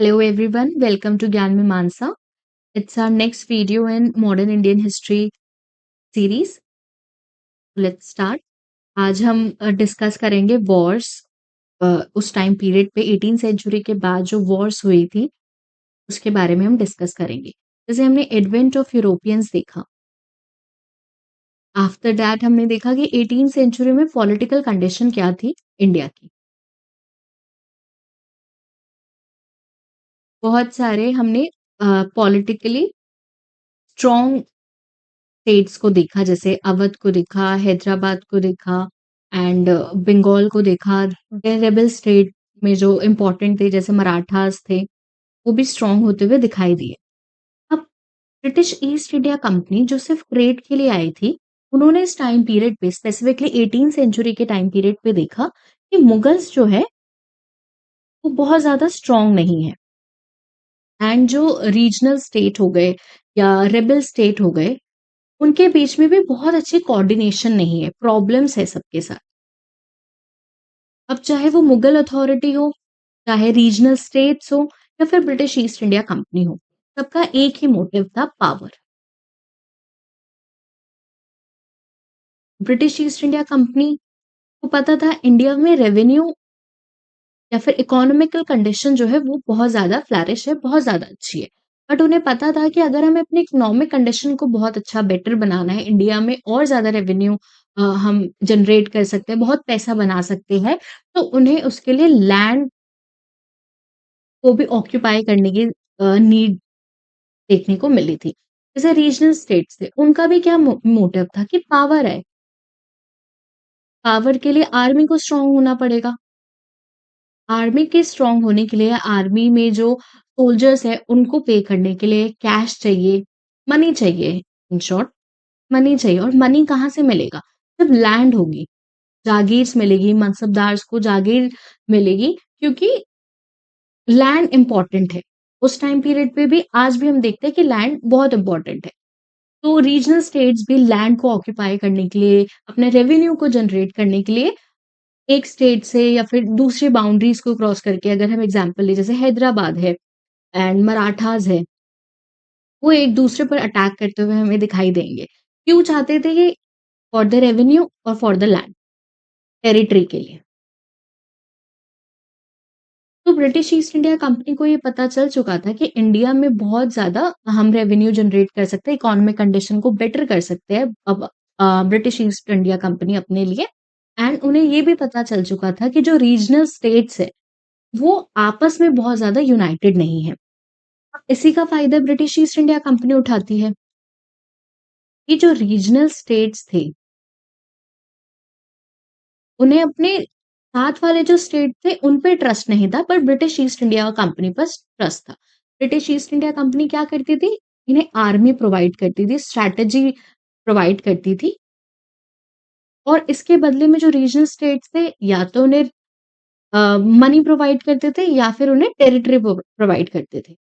Hello everyone, welcome to Gyan Mimamsa. It's our next video in Modern Indian History series. Let's start. आज हम discuss करेंगे Wars उस time period पे 18 century के बाद जो वॉर्स हुई थी उसके बारे में हम डिस्कस करेंगे। जैसे हमने एडवेंट ऑफ यूरोपियंस देखा, आफ्टर दैट हमने देखा कि 18 सेंचुरी में पॉलिटिकल कंडीशन क्या थी इंडिया की। बहुत सारे हमने पॉलिटिकली स्ट्रॉन्ग स्टेट्स को देखा, जैसे अवध को देखा, हैदराबाद को देखा एंड बंगाल को देखा। रेबल स्टेट में जो इम्पोर्टेंट थे जैसे मराठास थे वो भी स्ट्रांग होते हुए दिखाई दिए। अब ब्रिटिश ईस्ट इंडिया कंपनी जो सिर्फ ट्रेड के लिए आई थी, उन्होंने इस टाइम पीरियड पे स्पेसिफिकली 18 सेंचुरी के टाइम पीरियड पे देखा कि मुगल्स जो है वो बहुत ज्यादा स्ट्रांग नहीं है एंड जो रीजनल स्टेट हो गए या रेबल स्टेट हो गए उनके बीच में भी बहुत अच्छी कोऑर्डिनेशन नहीं है, प्रॉब्लम्स है सबके साथ। अब चाहे वो मुगल अथॉरिटी हो, चाहे रीजनल स्टेट्स हो या फिर ब्रिटिश ईस्ट इंडिया कंपनी हो, सबका एक ही मोटिव था, power. British East India company को पता था इंडिया में रेवेन्यू या फिर इकोनॉमिकल कंडीशन जो है वो बहुत ज्यादा फ्लैरिश है, बहुत ज्यादा अच्छी है। बट उन्हें पता था कि अगर हमें अपनी इकोनॉमिक कंडीशन को बहुत अच्छा बेटर बनाना है, इंडिया में और ज्यादा रेवेन्यू हम जनरेट कर सकते हैं, बहुत पैसा बना सकते हैं, तो उन्हें उसके लिए लैंड को भी ऑक्यूपाई करने की नीड देखने को मिली थी। जैसे रीजनल स्टेट्स थे, उनका भी क्या मोटिव था कि पावर है, पावर के लिए आर्मी को स्ट्रांग होना पड़ेगा। आर्मी के स्ट्रांग होने के लिए आर्मी में जो सोल्जर्स है उनको पे करने के लिए कैश चाहिए, मनी चाहिए। इन शॉर्ट मनी चाहिए, और मनी कहाँ से मिलेगा? जब लैंड होगी, जागीर मिलेगी, मनसबदार को जागीर मिलेगी, क्योंकि लैंड इंपॉर्टेंट है। उस टाइम पीरियड पे भी, आज भी हम देखते हैं कि लैंड बहुत इंपॉर्टेंट है। तो रीजनल स्टेट्स भी लैंड को ऑक्यूपाई करने के लिए, अपने रेवेन्यू को जनरेट करने के लिए, एक स्टेट से या फिर दूसरी बाउंड्रीज को क्रॉस करके, अगर हम एग्जांपल ले, जैसे हैदराबाद है एंड मराठास है, वो एक दूसरे पर अटैक करते हुए हमें दिखाई देंगे। क्यों चाहते थे ये? फॉर द रेवेन्यू और फॉर द लैंड, टेरिटरी के लिए। तो ब्रिटिश ईस्ट इंडिया कंपनी को ये पता चल चुका था कि इंडिया में बहुत ज्यादा हम रेवेन्यू जनरेट कर सकते हैं, इकोनॉमिक कंडीशन को बेटर कर सकते हैं अब ब्रिटिश ईस्ट इंडिया कंपनी अपने लिए। एंड उन्हें ये भी पता चल चुका था कि जो रीजनल स्टेट्स है वो आपस में बहुत ज्यादा यूनाइटेड नहीं है। इसी का फायदा ब्रिटिश ईस्ट इंडिया कंपनी उठाती है कि जो रीजनल स्टेट्स थे उन्हें अपने साथ वाले जो स्टेट थे उन पे ट्रस्ट नहीं था, पर ब्रिटिश ईस्ट इंडिया कंपनी पर ट्रस्ट था। ब्रिटिश ईस्ट इंडिया कंपनी क्या करती थी? इन्हें आर्मी प्रोवाइड करती थी, स्ट्रैटेजी प्रोवाइड करती थी, और इसके बदले में जो रीजनल स्टेट्स थे या तो उन्हें मनी प्रोवाइड करते थे या फिर उन्हें टेरिटरी प्रोवाइड करते थे।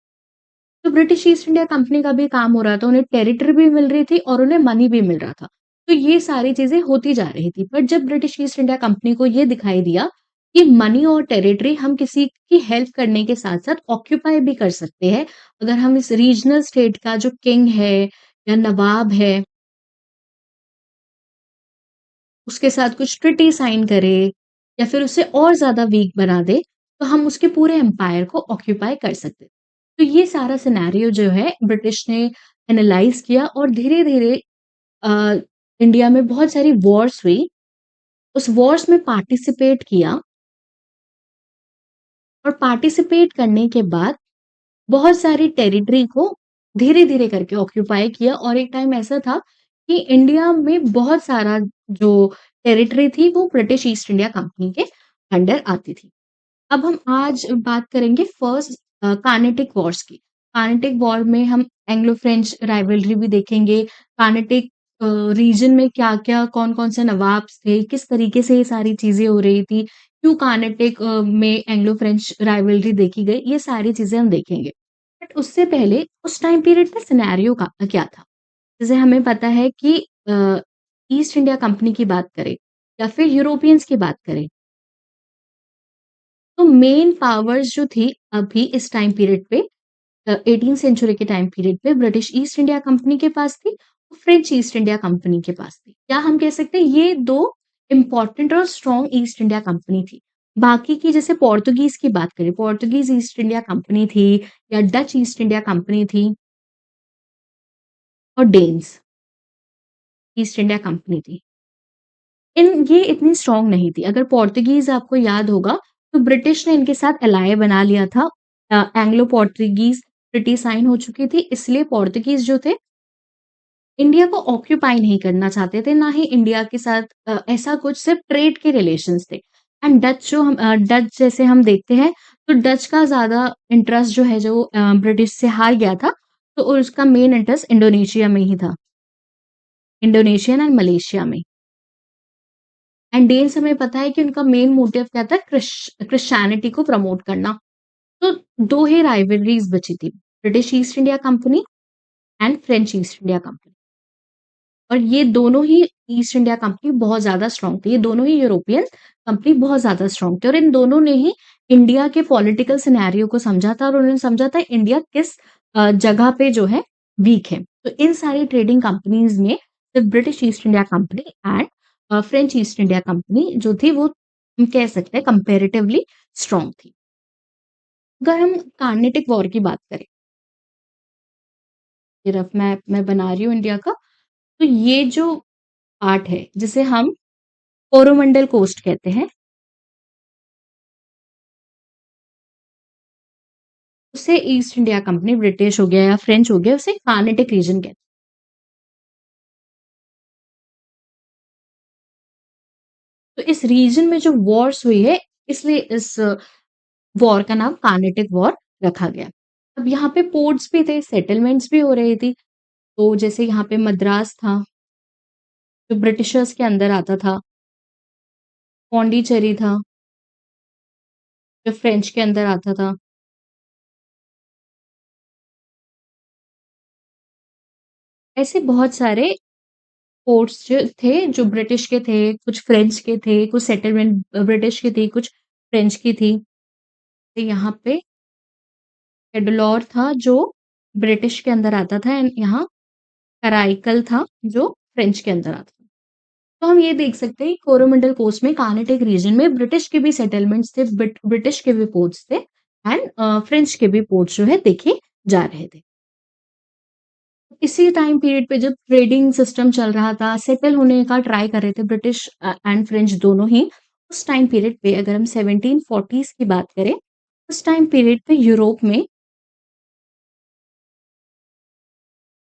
तो ब्रिटिश ईस्ट इंडिया कंपनी का भी काम हो रहा था, उन्हें टेरिटरी भी मिल रही थी और उन्हें मनी भी मिल रहा था। तो ये सारी चीजें होती जा रही थी, पर जब ब्रिटिश ईस्ट इंडिया कंपनी को ये दिखाई दिया कि मनी और टेरिटरी हम किसी की हेल्प करने के साथ साथ ऑक्यूपाई भी कर सकते हैं, अगर हम इस रीजनल स्टेट का जो किंग है या नवाब है उसके साथ कुछ ट्रिटी साइन करे या फिर उसे और ज्यादा वीक बना दे, तो हम उसके पूरे एम्पायर को ऑक्यूपाई कर सकते। तो ये सारा सिनेरियो जो है ब्रिटिश ने एनालाइज किया, और धीरे धीरे इंडिया में बहुत सारी वॉर्स हुई, उस वॉर्स में पार्टिसिपेट किया, और पार्टिसिपेट करने के बाद बहुत सारी टेरिटरी को धीरे धीरे करके ऑक्यूपाई किया, और एक टाइम ऐसा था कि इंडिया में बहुत सारा जो टेरिटरी थी वो ब्रिटिश ईस्ट इंडिया कंपनी के अंडर आती थी। अब हम आज बात करेंगे फर्स्ट कार्नेटिक वॉर्स की। कार्नेटिक वॉर में हम एंग्लो फ्रेंच राइवलरी भी देखेंगे, कार्नेटिक रीजन में क्या क्या कौन कौन से नवाब्स थे, किस तरीके से ये सारी चीजें हो रही थी, क्यों कार्नेटिक में एंग्लो फ्रेंच राइवलरी देखी गई, ये सारी चीजें हम देखेंगे। बट उससे पहले उस टाइम पीरियड का सिनेरियो का क्या था? जैसे हमें पता है कि ईस्ट इंडिया कंपनी की बात करें या फिर यूरोपियंस की बात करें, तो मेन पावर्स जो थी अभी इस टाइम पीरियड पे 18th सेंचुरी के टाइम पीरियड पे ब्रिटिश ईस्ट इंडिया कंपनी के पास थी, फ्रेंच ईस्ट इंडिया कंपनी के पास थी। क्या हम कह सकते हैं ये 2 इम्पोर्टेंट और स्ट्रॉन्ग ईस्ट इंडिया कंपनी थी। बाकी की जैसे पोर्तुगीज़ की बात करें, पोर्तुगीज़ ईस्ट इंडिया कंपनी थी या डच ईस्ट इंडिया कंपनी थी और डेन्स ईस्ट इंडिया कंपनी थी। ये इतनी स्ट्रॉन्ग नहीं थी। अगर पोर्तुगीज़ आपको याद होगा, तो ब्रिटिश ने इनके साथ एलाय बना लिया था। एंग्लो पोर्तुगीज़ ट्रीटी साइन हो चुकी थी, इसलिए पोर्तुगीज़ जो थे, इंडिया को ऑक्यूपाई नहीं करना चाहते थे, ना ही इंडिया के साथ ऐसा कुछ, सिर्फ ट्रेड के रिलेशंस थे। एंड डच जैसे हम देखते हैं, तो डच का ज़्यादा इंटरेस्ट जो है, जो ब्रिटिश से हार गया था, तो उसका मेन इंटरेस्ट इंडोनेशिया में ही था। इंडोनेशियन एंड मलेशिया में। एंड डेन्स हमें पता है कि उनका मेन मोटिव क्या था, क्रिश्चियनिटी को प्रमोट करना। तो 2 ही राइवलरीज बची थी, British East India company and French East India company. और ये दोनों ही ईस्ट इंडिया कंपनी बहुत ज़्यादा स्ट्रॉन्ग थी। ये दोनों ही यूरोपियन कंपनी बहुत ज़्यादा स्ट्रॉन्ग थे और इन दोनों ने ही इंडिया के पॉलिटिकल सिनेरियो को समझा था और उन्होंने समझा था इंडिया किस जगह पे जो है वीक है। तो इन सारी ट्रेडिंग कंपनीज में सिर्फ British East India company and French East India company जो थी वो हम कह सकते हैं कंपैरेटिवली स्ट्रॉन्ग थी। अगर हम कार्नेटिक वॉर की बात करें, ये रफ मैप मैं बना रही हूँ इंडिया का, तो ये जो पार्ट है जिसे हम कोरोमंडल कोस्ट कहते हैं, उसे ईस्ट इंडिया कंपनी ब्रिटिश हो गया या फ्रेंच हो गया, उसे कार्नेटिक रीजन कहते हैं। तो इस रीजन में जो वॉर्स हुई है, इसलिए इस वॉर का नाम कार्नेटिक वॉर रखा गया। अब यहाँ पे पोर्ट्स भी थे, सेटलमेंट्स भी हो रही थी। तो जैसे यहाँ पे मद्रास था, जो ब्रिटिशर्स के अंदर आता था, पौंडीचेरी था, जो फ्रेंच के अंदर आता था। ऐसे बहुत सारे पोर्ट्स जो थे, जो ब्रिटिश के थे, कुछ फ्रेंच के थे, कुछ सेटलमेंट ब्रिटिश की थी, कुछ फ्रेंच की थी। तो यहाँ पे केडलौर था, जो ब्रिटिश के अंदर आता था एंड यहाँ कराईकल था, जो फ्रेंच के अंदर आता था। तो हम ये देख सकते हैं कोरोमंडल कोस्ट में कार्नेटिक रीजन में ब्रिटिश के भी सेटलमेंट्स थे, ब्रिटिश के भी पोर्ट्स थे एंड फ्रेंच के भी पोर्ट्स जो है देखे जा रहे थे। इसी टाइम पीरियड पे जब ट्रेडिंग सिस्टम चल रहा था, सेटल होने का ट्राई कर रहे थे ब्रिटिश एंड फ्रेंच दोनों ही, उस टाइम पीरियड पे अगर हम 1740s की बात करें, उस टाइम पीरियड पे यूरोप में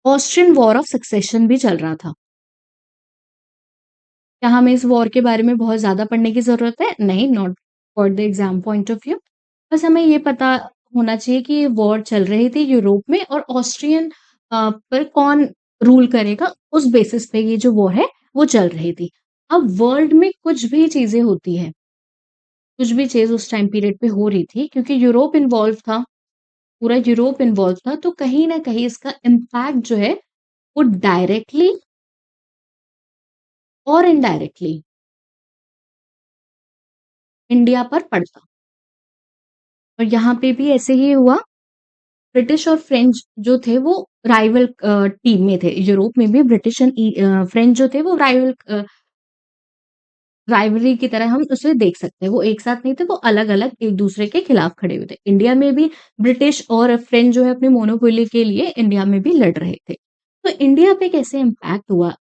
ऑस्ट्रियन वॉर ऑफ सक्सेशन भी चल रहा था। क्या हमें इस वॉर के बारे में बहुत ज़्यादा पढ़ने की ज़रूरत है? नहीं, not for the exam point of view. बस हमें ये पता होना चाहिए कि ये वॉर चल रही थी यूरोप में और ऑस्ट्रियन पर कौन रूल करेगा, उस बेसिस पे ये जो वॉर है, वो चल रही थी। अब वर्ल्ड में कुछ भी चीज़ें होती हैं, कुछ भी चीज़ उस टाइम पीरियड पे हो रही थी, क्योंकि यूरोप इन्वॉल्व था, पूरा यूरोप इन्वॉल्व था, तो कहीं न कहीं इसका इम्पैक्ट जो है, वो डायरेक्टली और इनडायरेक्टली इंडिया पर पड़ता। और यहाँ पे भी ऐसे ही हुआ। ब्रिटिश और फ्रेंच जो थे वो राइवल टीम में थे। यूरोप में भी ब्रिटिश एंड फ्रेंच जो थे वो राइवलरी की तरह हम उसे देख सकते हैं। वो एक साथ नहीं थे, वो अलग-अलग एक-दूसरे के खिलाफ खड़े हुए थे। इंडिया में भी ब्रिटिश और फ्रेंच जो है अपनी मोनोपोली के लिए इंडिया में भी लड़ रहे थे। तो इंडिया पे कैसे इम्पैक्ट हुआ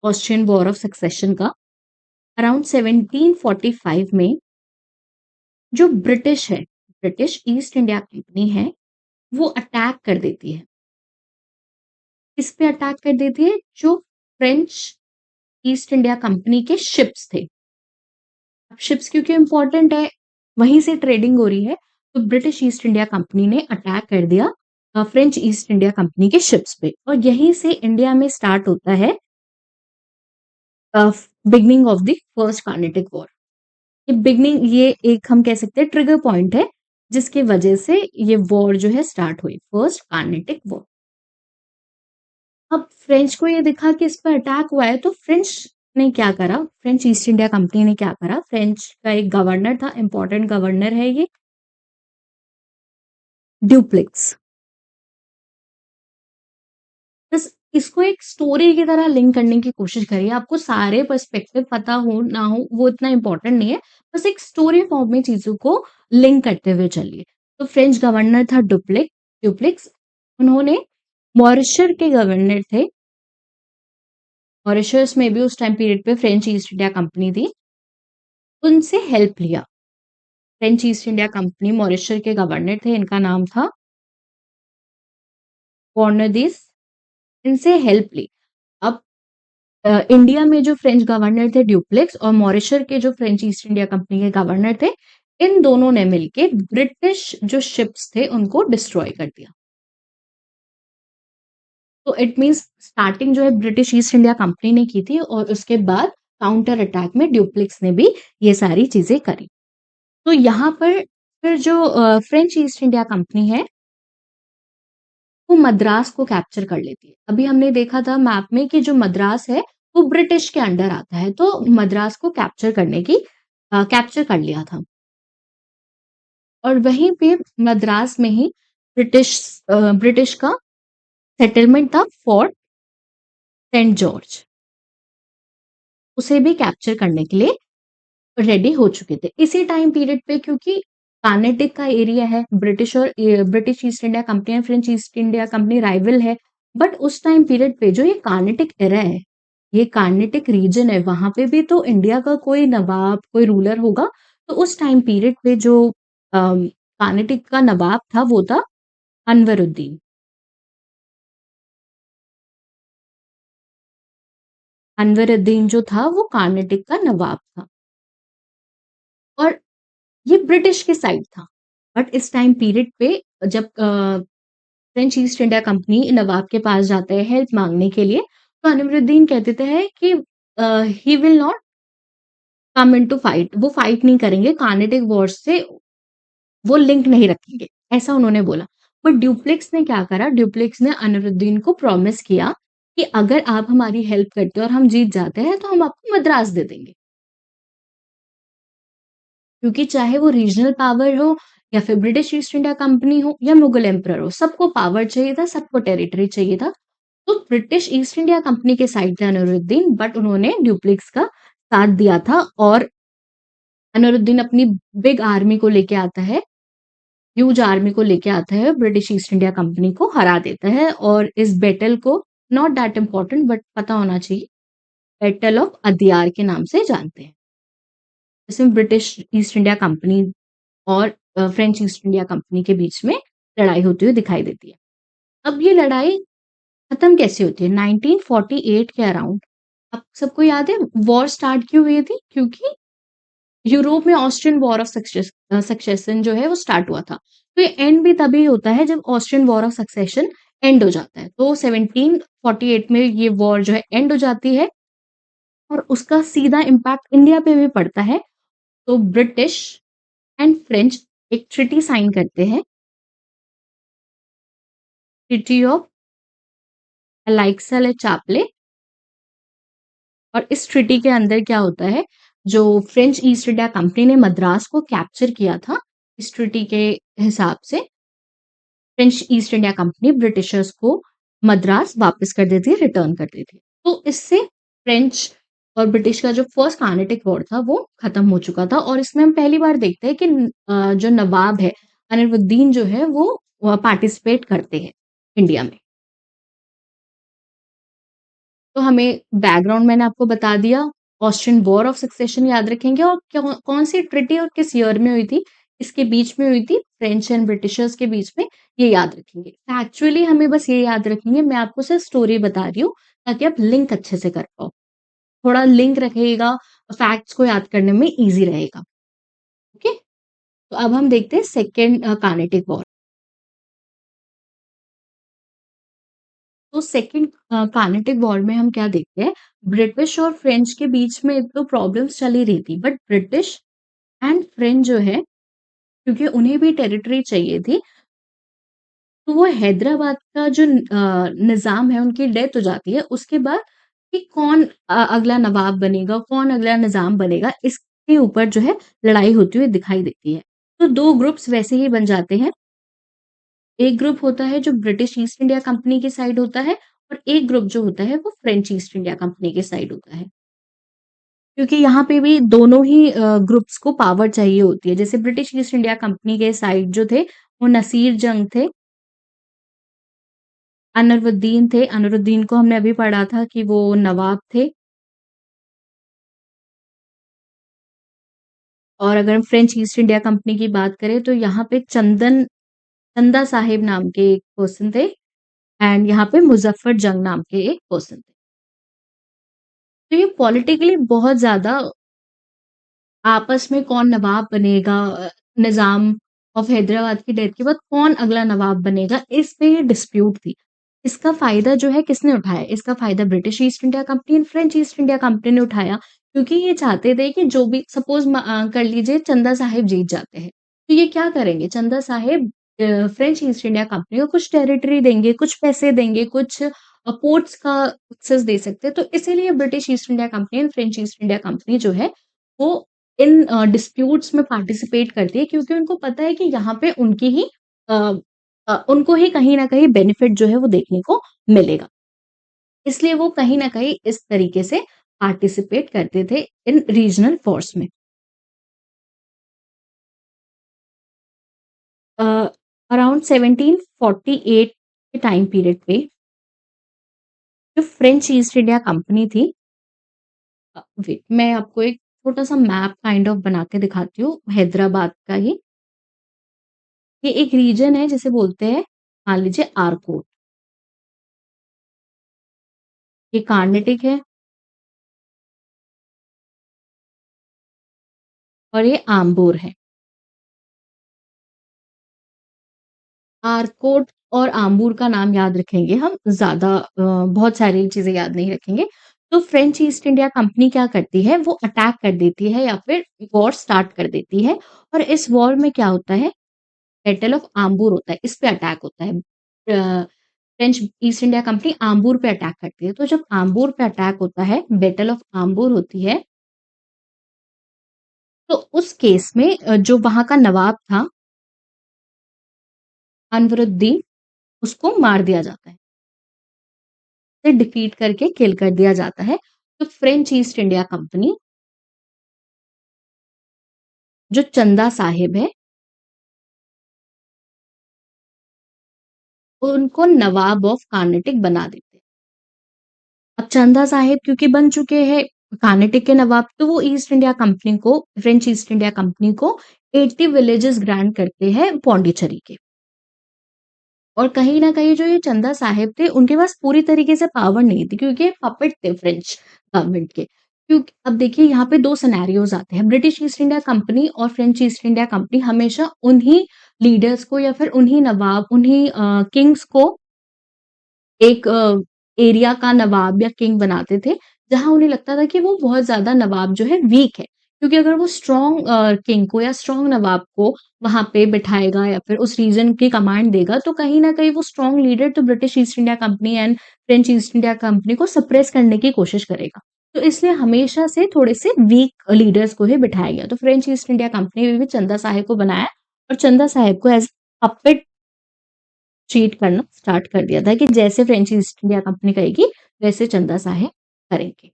ऑस्ट्रियन वॉर ऑफ सक्सेशन का? अराउंड 1745 में जो ब्रिटिश है, ब्रिटिश ईस्ट इंडिया कंपनी है, वो अटैक कर देती है। किस पे अटैक कर देती है? जो फ्रेंच ईस्ट इंडिया कंपनी के शिप्स थे। अब शिप्स क्योंकि इम्पोर्टेंट है, वहीं से ट्रेडिंग हो रही है, तो ब्रिटिश ईस्ट इंडिया कंपनी ने अटैक कर दिया फ्रेंच ईस्ट इंडिया कंपनी के शिप्स पे और यहीं से इंडिया में स्टार्ट होता है beginning of the first Carnatic war. ये एक हम कह सकते हैं ट्रिगर पॉइंट है, जिसकी वजह से ये वॉर जो है स्टार्ट हुई, फर्स्ट कार्नेटिक वॉर। अब फ्रेंच को ये दिखा कि इस पर अटैक हुआ है, तो फ्रेंच ने क्या करा, फ्रेंच ईस्ट इंडिया कंपनी ने क्या करा, फ्रेंच का एक गवर्नर था, इंपॉर्टेंट गवर्नर है ये, ड्यूप्लेक्स। बस इसको एक स्टोरी की तरह लिंक करने की कोशिश करिए। आपको सारे पर्सपेक्टिव पता हो ना हो वो इतना इंपॉर्टेंट नहीं है। बस एक स्टोरी फॉर्म में चीज़ों को लिंक करते हुए चलिए। तो फ्रेंच गवर्नर था ड्यूप्लेक्स। उन्होंने मॉरिशस के गवर्नर थे। मॉरिशस में भी उस टाइम पीरियड पे फ्रेंच ईस्ट इंडिया कंपनी थी। उनसे हेल्प लिया। French East India company Mauritius के गवर्नर थे। इनका नाम था बर्नार्डिस। इनसे हेल्प ली। अब इंडिया में जो फ्रेंच गवर्नर थे ड्यूप्लेक्स और मॉरिशस के जो फ्रेंच ईस्ट इंडिया कंपनी के गवर्नर थे, इन दोनों ने मिलके ब्रिटिश जो शिप्स थे उनको डिस्ट्रॉय कर दिया। तो इट मींस स्टार्टिंग जो है ब्रिटिश ईस्ट इंडिया कंपनी ने की थी और उसके बाद काउंटर अटैक में ड्यूप्लेक्स ने भी ये सारी चीजें करी। तो यहाँ पर फिर जो फ्रेंच ईस्ट इंडिया कंपनी है वो मद्रास को कैप्चर कर लेती है। अभी हमने देखा था मैप में कि जो मद्रास है वो ब्रिटिश के अंडर आता है, तो मद्रास को कैप्चर कर लिया था। और वहीं पे मद्रास में ही ब्रिटिश का सेटलमेंट था फोर्ट सेंट जॉर्ज, उसे भी कैप्चर करने के लिए रेडी हो चुके थे। इसी टाइम पीरियड पे क्योंकि कार्नेटिक का एरिया है, ब्रिटिश ईस्ट इंडिया कंपनी और French East India company rival है, बट उस टाइम पीरियड पे जो ये कार्नेटिक एरा है, ये कार्नेटिक रीजन है, वहां पे भी तो इंडिया का कोई नवाब कोई रूलर होगा। तो उस टाइम पीरियड पे जो कार्नेटिक का नवाब था वो था अनवरुद्दीन। अनवरुद्दीन जो था वो कार्नेटिक का नवाब था और ये ब्रिटिश की साइड था। बट इस टाइम पीरियड पे जब फ्रेंच ईस्ट इंडिया कंपनी नवाब के पास जाते हैं हेल्प मांगने के लिए, तो अमीरुद्दीन कह देते हैं कि he will not come into fight, वो फाइट नहीं करेंगे, कार्नेटिक वॉर्स से वो लिंक नहीं रखेंगे, ऐसा उन्होंने बोला। बट ड्यूप्लेक्स ने क्या करा, ड्यूप्लेक्स ने अमीरुद्दीन को प्रॉमिस किया कि अगर आप हमारी हेल्प करते हो और हम जीत जाते हैं तो हम आपको मद्रास दे देंगे। क्योंकि चाहे वो रीजनल पावर हो या फिर ब्रिटिश ईस्ट इंडिया कंपनी हो या मुगल एम्परर हो, सबको पावर चाहिए था, सबको टेरिटरी चाहिए था। तो ब्रिटिश ईस्ट इंडिया कंपनी के साइड थे अनवरुद्दीन, बट उन्होंने ड्यूप्लेक्स का साथ दिया था और अनवरुद्दीन अपनी बिग आर्मी को लेके आता है, ह्यूज आर्मी को लेके आता है, ब्रिटिश ईस्ट इंडिया कंपनी को हरा देता है और इस बैटल को नॉट दैट इम्पोर्टेंट बट पता होना चाहिए, बैटल ऑफ अदियार के नाम से जानते हैं। इसमें ब्रिटिश ईस्ट इंडिया कंपनी और फ्रेंच ईस्ट इंडिया कंपनी के बीच में लड़ाई होती हुई दिखाई देती है। अब ये लड़ाई खत्म कैसे होती है? 1948 के अराउंड। आप सबको याद है वॉर स्टार्ट क्यों हुई थी? क्योंकि यूरोप में ऑस्ट्रियन वॉर ऑफ सक्सेशन जो है वो स्टार्ट हुआ था। तो ये एंड भी तभी होता है जब Austrian war of succession and हो जाता है। तो 1748 में ये वॉर जो है एंड हो जाती है और उसका सीधा इम्पैक्ट इंडिया पे भी पड़ता है। तो ब्रिटिश एंड फ्रेंच एक ट्रीटी साइन करते हैं, ट्रीटी ऑफ अलाइक्सा-ले-चापले। और इस ट्रीटी के अंदर क्या होता है, जो फ्रेंच ईस्ट इंडिया कंपनी ने मद्रास को कैप्चर किया था, इस ट्रीटी के हिसाब से French East India company Britishers को मद्रास वापस कर देती है, रिटर्न कर देती है। तो इससे फ्रेंच और ब्रिटिश का जो फर्स्ट कार्नेटिक वॉर था वो खत्म हो चुका था और इसमें हम पहली बार देखते हैं कि जो नवाब है अनिरुद्दीन जो है वो पार्टिसिपेट करते हैं इंडिया में। तो हमें बैकग्राउंड मैंने आपको बता दिया, ऑस्ट्रियन वॉर ऑफ सक्सेशन याद रखेंगे और कौन सी ट्रिटी और किस ईयर में हुई थी, इसके बीच में हुई थी, फ्रेंच एंड ब्रिटिशर्स के बीच में, ये याद रखेंगे। एक्चुअली हमें बस ये याद रखेंगे, मैं आपको सिर्फ स्टोरी बता रही हूँ ताकि आप लिंक अच्छे से कर पाओ। थोड़ा लिंक रखेगा, फैक्ट्स को याद करने में ईज़ी रहेगा। ओके? तो अब हम देखते हैं सेकंड कार्नेटिक वॉर। तो सेकंड कार्नेटिक वॉर में हम क्या देखते हैं, ब्रिटिश और फ्रेंच के बीच में तो प्रॉब्लम्स चली रही थी, बट ब्रिटिश एंड फ्रेंच जो है, क्योंकि उन्हें भी टेरिटरी चाहिए थी, तो वो हैदराबाद का जो निज़ाम है, उनकी डेथ हो जाती है। उसके बाद कि कौन अगला नवाब बनेगा, कौन अगला निज़ाम बनेगा, इसके ऊपर जो है लड़ाई होती हुई दिखाई देती है। तो 2 ग्रुप्स वैसे ही बन जाते हैं। एक ग्रुप होता है जो ब्रिटिश ईस्ट इंडिया कंपनी की साइड होता है और एक ग्रुप जो होता है वो फ्रेंच ईस्ट इंडिया कंपनी की साइड होता है। क्योंकि यहाँ पे भी दोनों ही ग्रुप्स को पावर चाहिए होती है। जैसे ब्रिटिश ईस्ट इंडिया कंपनी के साइड जो थे, वो नसीर जंग थे, अनवरुद्दीन थे। अनवरुद्दीन को हमने अभी पढ़ा था कि वो नवाब थे। और अगर हम फ्रेंच ईस्ट इंडिया कंपनी की बात करें तो यहाँ पे चंदा साहिब नाम के एक पर्सन थे एंड यहाँ पे मुज़फ़्फ़र जंग नाम के एक पर्सन थे। तो ये पॉलिटिकली बहुत ज़्यादा आपस में कौन नवाब बनेगा, निज़ाम ऑफ हैदराबाद की डेथ के बाद कौन अगला नवाब बनेगा, इस पे ये डिस्प्यूट थी। इसका फ़ायदा जो है किसने उठाया? इसका फ़ायदा British East India company and French East India company ने उठाया, क्योंकि ये चाहते थे कि जो भी सपोज़ कर लीजिए चंदा साहिब जीत जाते हैं, तो ये क्या करेंगे? चंदा Sahib French East India company को कुछ टेरिटरी देंगे, कुछ पैसे देंगे, कुछ पोर्ट्स का एक्सेस दे सकते हैं। तो इसीलिए British East India company and French East India company जो है, वो इन डिस्प्यूट्स में पार्टिसिपेट करती है, क्योंकि उनको पता है कि यहाँ पे उनकी ही अ उनको ही कहीं न कहीं बेनिफिट जो है वो देखने को मिलेगा। इसलिए वो कहीं न कहीं इस तरीके से पार्टिसिपेट करते थे इन रीजनल वॉर्स में। अ, अराउंड 1748 के टाइम पीरियड पे जो फ्रेंच ईस्ट इंडिया कंपनी थी, वेट मैं आपको एक छोटा-सा मैप काइंड ऑफ बना के दिखाती हूँ हैदराबाद का ही। ये एक रीजन है जिसे बोलते हैं, मान लीजिए आरकोट। ये कर्नाटक है और ये आम्बूर है। आरकोट और आम्बूर का नाम याद रखेंगे हम, ज़्यादा बहुत सारी चीज़ें याद नहीं रखेंगे। तो फ्रेंच ईस्ट इंडिया कंपनी क्या करती है, वो अटैक कर देती है या फिर वॉर स्टार्ट कर देती है और इस वॉर में क्या होता है, बैटल ऑफ आम्बूर होता है, इस पे अटैक होता है। French East India company Ambur पे अटैक करती है। तो जब आम्बूर पे अटैक होता है, बैटल ऑफ आम्बूर होती है, तो उस केस में जो वहाँ का नवाब था, अनवरुद्दीन, उसको मार दिया जाता है। से डिफीट करके किल कर दिया जाता है। तो फ्रेंच ईस्ट इंडिया कंपनी, जो चंदा साहिब है, उनको नवाब ऑफ कर्नाटक बना देते हैं। अब चंदा साहिब क्योंकि बन चुके हैं कर्नाटक के नवाब, तो वो ईस्ट इंडिया कंपनी को, फ्रेंच ईस्ट इंडिया कंपनी को 80 विलेजेस ग्रांट करते हैं पौंडीचेरी के। और कहीं न कहीं जो ये चंदा साहिब थे, उनके पास पूरी तरीके से पावर नहीं थी, क्योंकि ये पपेट थे फ्रेंच गवर्नमेंट के। क्योंकि अब देखिए यहाँ पे 2 सिनेरियोज़ आते हैं, ब्रिटिश ईस्ट इंडिया कंपनी और फ्रेंच ईस्ट इंडिया कंपनी हमेशा उन्हीं लीडर्स को या फिर उन्हीं नवाब, उन्हीं किंग्स को एक एरिया का नवाब या किंग बनाते थे, जहाँ उन्हें लगता था कि वो बहुत ज़्यादा नवाब जो है वीक है। क्योंकि अगर वो स्ट्रॉन्ग किंग को या स्ट्रॉन्ग नवाब को वहाँ पे बिठाएगा या फिर उस रीजन की कमांड देगा, तो कहीं न कहीं वो स्ट्रॉन्ग लीडर तो British East India company and French East India company को सप्रेस करने की कोशिश करेगा। तो इसलिए हमेशा से थोड़े से वीक लीडर्स को ही बिठाया गया। तो फ्रेंच ईस्ट इंडिया कंपनी ने भी चंदा साहिब को बनाया और चंदा साहिब को एज़ पपेट ट्रीट करना स्टार्ट कर दिया था कि जैसे फ्रेंच ईस्ट इंडिया कंपनी कहेगी, वैसे चंदा साहेब करेंगे।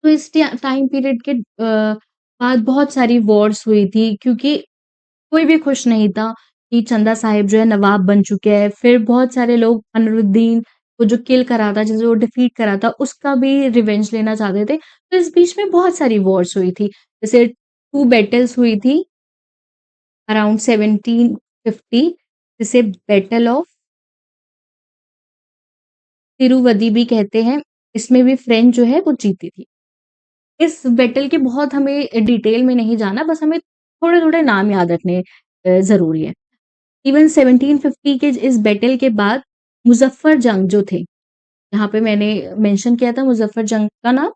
तो इस टाइम पीरियड के बाद बहुत सारी वॉर्स हुई थी, क्योंकि कोई भी खुश नहीं था कि चंदा साहिब जो है नवाब बन चुके हैं। फिर बहुत सारे लोग अनरुद्दीन को जो किल करा था, जिसे वो डिफीट करा था, उसका भी रिवेंज लेना चाहते थे। तो इस बीच में बहुत सारी वॉर्स हुई थी। जैसे 2 बैटल्स हुई थी अराउंड 1750, जिसे बैटल ऑफ तिरुवदी भी कहते हैं। इसमें भी फ्रेंच जो है वो जीती थी। इस बैटल के बहुत हमें डिटेल में नहीं जाना, बस हमें थोड़े-थोड़े नाम याद रखने ज़रूरी है। इवन 1750 के इस बैटल के बाद मुज़फ़्फ़र जंग जो थे, यहाँ पे मैंने मेंशन किया था मुज़फ़्फ़र जंग का नाम,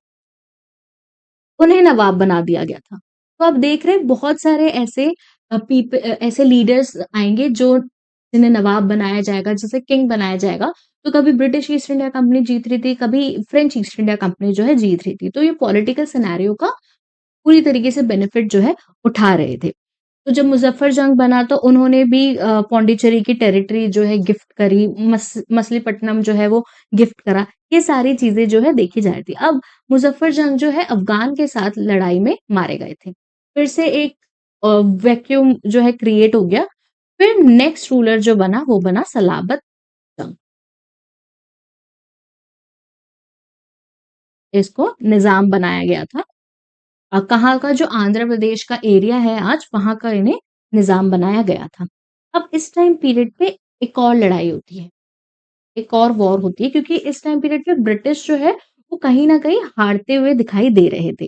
उन्हें नवाब बना दिया गया था। तो आप देख रहे हैं बहुत सारे ऐसे ऐसे लीडर्स आएँगे जो जिन्हें नवाब बनाया जाएगा, जिसे किंग बनाया जाएगा। तो कभी ब्रिटिश ईस्ट इंडिया कंपनी जीत रही थी, कभी फ्रेंच ईस्ट इंडिया कंपनी जो है जीत रही थी। तो ये पॉलिटिकल सिनेरियो का पूरी तरीके से बेनिफिट जो है उठा रहे थे। तो जब मुज़फ़्फ़र जंग बना तो उन्होंने भी पॉन्डिचेरी की टेरिटरी जो है गिफ्ट करी, मछलीपट्टनम जो है वो गिफ्ट करा। ये सारी चीज़ें जो है देखी जा रही थी। अब मुज़फ़्फ़र जंग जो है अफ़गान के साथ लड़ाई में मारे गए थे। फिर से एक अ, वैक्यूम जो है क्रिएट हो गया। फिर नेक्स्ट रूलर जो बना वो बना सलाबत जंग। इसको निज़ाम बनाया गया था। कहाँ का जो आंध्र प्रदेश का एरिया है आज, वहाँ का इन्हें निज़ाम बनाया गया था। अब इस टाइम पीरियड पे एक और लड़ाई होती है, एक और वॉर होती है क्योंकि इस टाइम पीरियड पे ब्रिटिश जो है, वो कहीं न कहीं हारते हुए दिखाई दे रहे थे।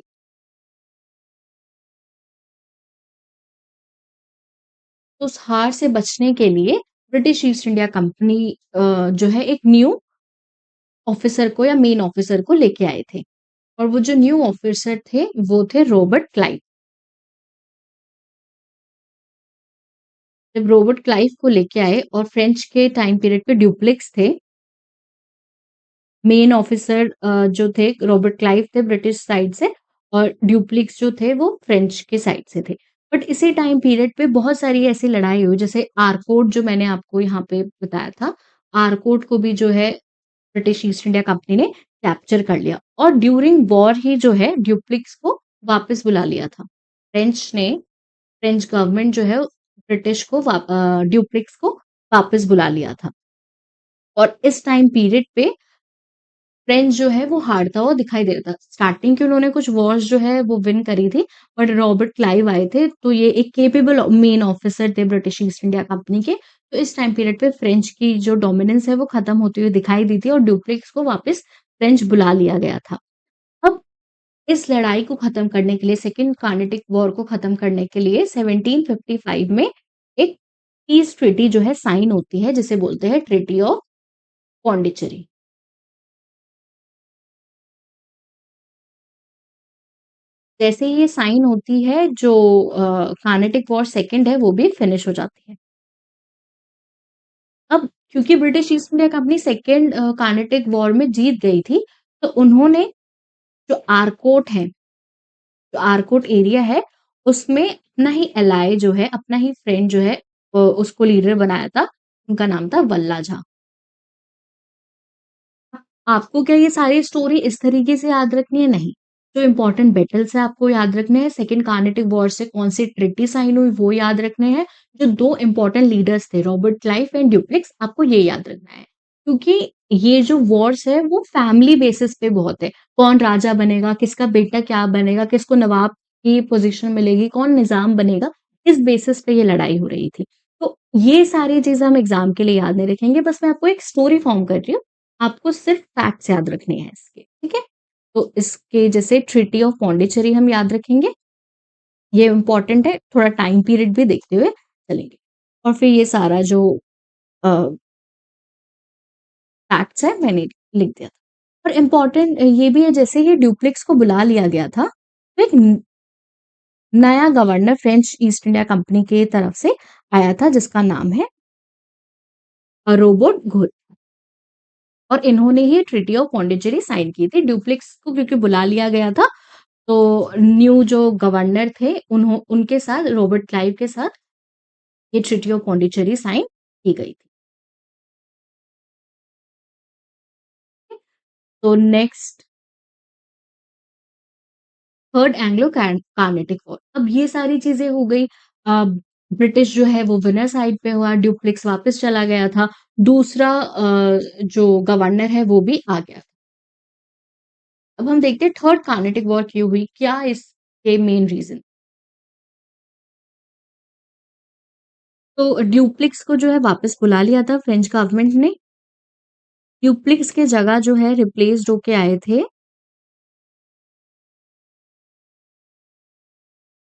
तो उस हार से बचने के लिए ब्रिटिश ईस्ट इंडिया कंपनी जो है एक न्यू ऑफिसर को या मेन ऑफिसर को लेके आए थे और वो जो न्यू ऑफिसर थे, वो थे रॉबर्ट क्लाइव। जब रॉबर्ट क्लाइव को लेके आए और फ्रेंच के टाइम पीरियड पे ड्यूप्लेक्स थे, मेन ऑफिसर जो थे रॉबर्ट क्लाइव थे ब्रिटिश साइड से और ड्यूप्लिक्स जो थे वो फ्रेंच के साइड से थे। बट इसी टाइम पीरियड पे बहुत सारी ऐसी लड़ाई हुई जैसे आरकोट जो मैंने आपको यहाँ पे बताया था। आरकोट को भी जो है ब्रिटिश ईस्ट इंडिया कंपनी ने कैप्चर कर लिया और ड्यूरिंग वॉर ही जो है ड्यूप्लिक्स को वापस बुला लिया था। फ्रेंच गवर्नमेंट जो है ब्रिटिश को ड्यूप्लिक्स को वापस बुला लिया था। और इस टाइम पीरियड पे फ्रेंच जो है वो हारता हुआ दिखाई दे रहा था। स्टार्टिंग के उन्होंने कुछ वॉर्स जो है वो विन करी थी, बट रॉबर्ट क्लाइव आए थे, तो ये एक कैपेबल मेन ऑफिसर थे ब्रिटिश ईस्ट इंडिया कंपनी के। तो इस टाइम पीरियड पे फ्रेंच की जो डोमिनेंस है वो खत्म होती हुई दिखाई दी थी और ड्यूप्लेक्स को वापस फ्रेंच बुला लिया गया था। अब इस लड़ाई को खत्म करने के लिए सेकंड कार्नेटिक वॉर को खत्म करने के लिए 1755 में एक पीस ट्रीटी जो है साइन होती है जिसे बोलते हैं ट्रीटी ऑफ पौंडीचेरी। जैसे ही ये साइन होती है जो कार्नेटिक वॉर सेकंड है वो भी फिनिश हो जाती है। अब क्योंकि British East India company second Carnatic war में जीत गई थी, तो उन्होंने जो आरकोट है, जो आरकोट एरिया है, उसमें अपना ही एलाय जो है, अपना ही फ्रेंड जो है उसको लीडर बनाया था। उनका नाम था वल्ला झा। आपको क्या ये सारी स्टोरी इस तरीके से याद रखनी है? नहीं। जो इम्पोर्टेंट बैटल्स है आपको याद रखने हैं, सेकंड कार्नेटिक वॉर से कौन सी ट्रीटी साइन हुई वो याद रखने हैं, जो 2 इम्पोर्टेंट लीडर्स थे रॉबर्ट क्लाइव एंड ड्यूप्लेक्स आपको ये याद रखना है। क्योंकि ये जो वॉर्स है वो फैमिली बेसिस पे बहुत है। कौन राजा बनेगा, किसका बेटा क्या बनेगा, किसको नवाब की पोज़ीशन मिलेगी, कौन निज़ाम बनेगा, इस बेसिस पे ये लड़ाई हो रही थी। तो ये सारी चीज़ें हम एग्ज़ाम के लिए याद नहीं रखेंगे, बस मैं आपको एक स्टोरी फॉर्म कर रही हूँ। आपको सिर्फ फैक्ट्स याद रखने हैं इसके, ठीक है? तो इसके जैसे ट्रीटी ऑफ पौंडीचेरी हम याद रखेंगे, ये इम्पोर्टेंट है, थोड़ा टाइम पीरियड भी देखते हुए चलेंगे। और फिर ये सारा जो अ, फैक्ट्स है मैंने लिख दिया था। और इम्पोर्टेंट ये भी है जैसे ये ड्यूप्लेक्स को बुला लिया गया था, तो एक नया governor French East India company की तरफ से आया था जिसका नाम है रोबोट घोल। और इन्होंने ही ट्रीटी ऑफ पौंडीचेरी साइन की थी। ड्यूप्लेक्स को क्योंकि बुला लिया गया था, तो न्यू जो गवर्नर थे उनके साथ रॉबर्ट क्लाइव के साथ ये ट्रीटी ऑफ पौंडीचेरी साइन की गई थी। तो next third Anglo Carnatic war. अब ये सारी चीजें हो गई। ब्रिटिश जो है वो विनर साइड पे हुआ, ड्यूप्लेक्स वापस चला गया था। दूसरा जो गवर्नर है वो भी आ गया। अब हम देखते हैं थर्ड कार्नेटिक वॉर क्यों हुई, क्या इसके मेन रीजन। तो ड्यूप्लेक्स को जो है वापस बुला लिया था फ्रेंच गवर्नमेंट ने। ड्यूप्लेक्स के जगह जो है रिप्लेस्ड होके आए थे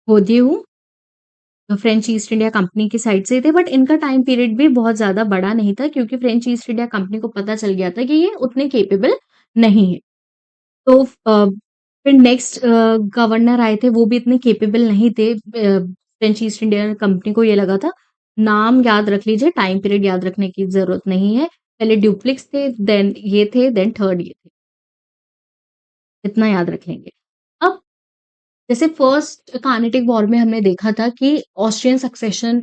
होदिहू, फ्रेंच ईस्ट इंडिया कंपनी की साइड से थे, बट इनका टाइम पीरियड भी बहुत ज़्यादा बड़ा नहीं था क्योंकि फ्रेंच ईस्ट इंडिया कंपनी को पता चल गया था कि ये उतने कैपेबल नहीं है। तो फिर नेक्स्ट गवर्नर आए थे, वो भी इतने कैपेबल नहीं थे। फ्रेंच ईस्ट इंडिया कंपनी को ये लगा था नाम याद रख लीजिए, टाइम पीरियड याद रखने की ज़रूरत नहीं है। पहले ड्यूप्लिक्स थे, देन ये थे, देन थर्ड ये थे। इतना याद रख लेंगे। अब जैसे फर्स्ट कार्नेटिक वॉर में हमने देखा था कि ऑस्ट्रियन सक्सेशन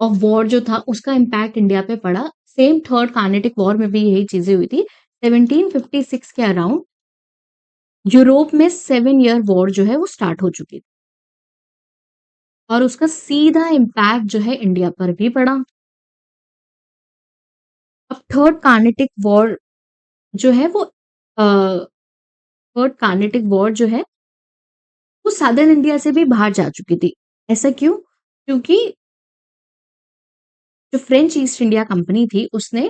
ऑफ वॉर जो था उसका इम्पैक्ट इंडिया पे पड़ा। सेम थर्ड कार्नेटिक वॉर में भी यही चीज़ें हुई थी। 1756 के अराउंड यूरोप में 7 ईयर वॉर जो है वो स्टार्ट हो चुकी थी और उसका सीधा इम्पैक्ट जो है इंडिया पर भी पड़ा। अब थर्ड कार्नेटिक वॉर जो है वो थर्ड कार्नेटिक वॉर जो है वो सादर्न इंडिया से भी बाहर जा चुकी थी। ऐसा क्यों? क्योंकि जो फ्रेंच ईस्ट इंडिया कंपनी थी उसने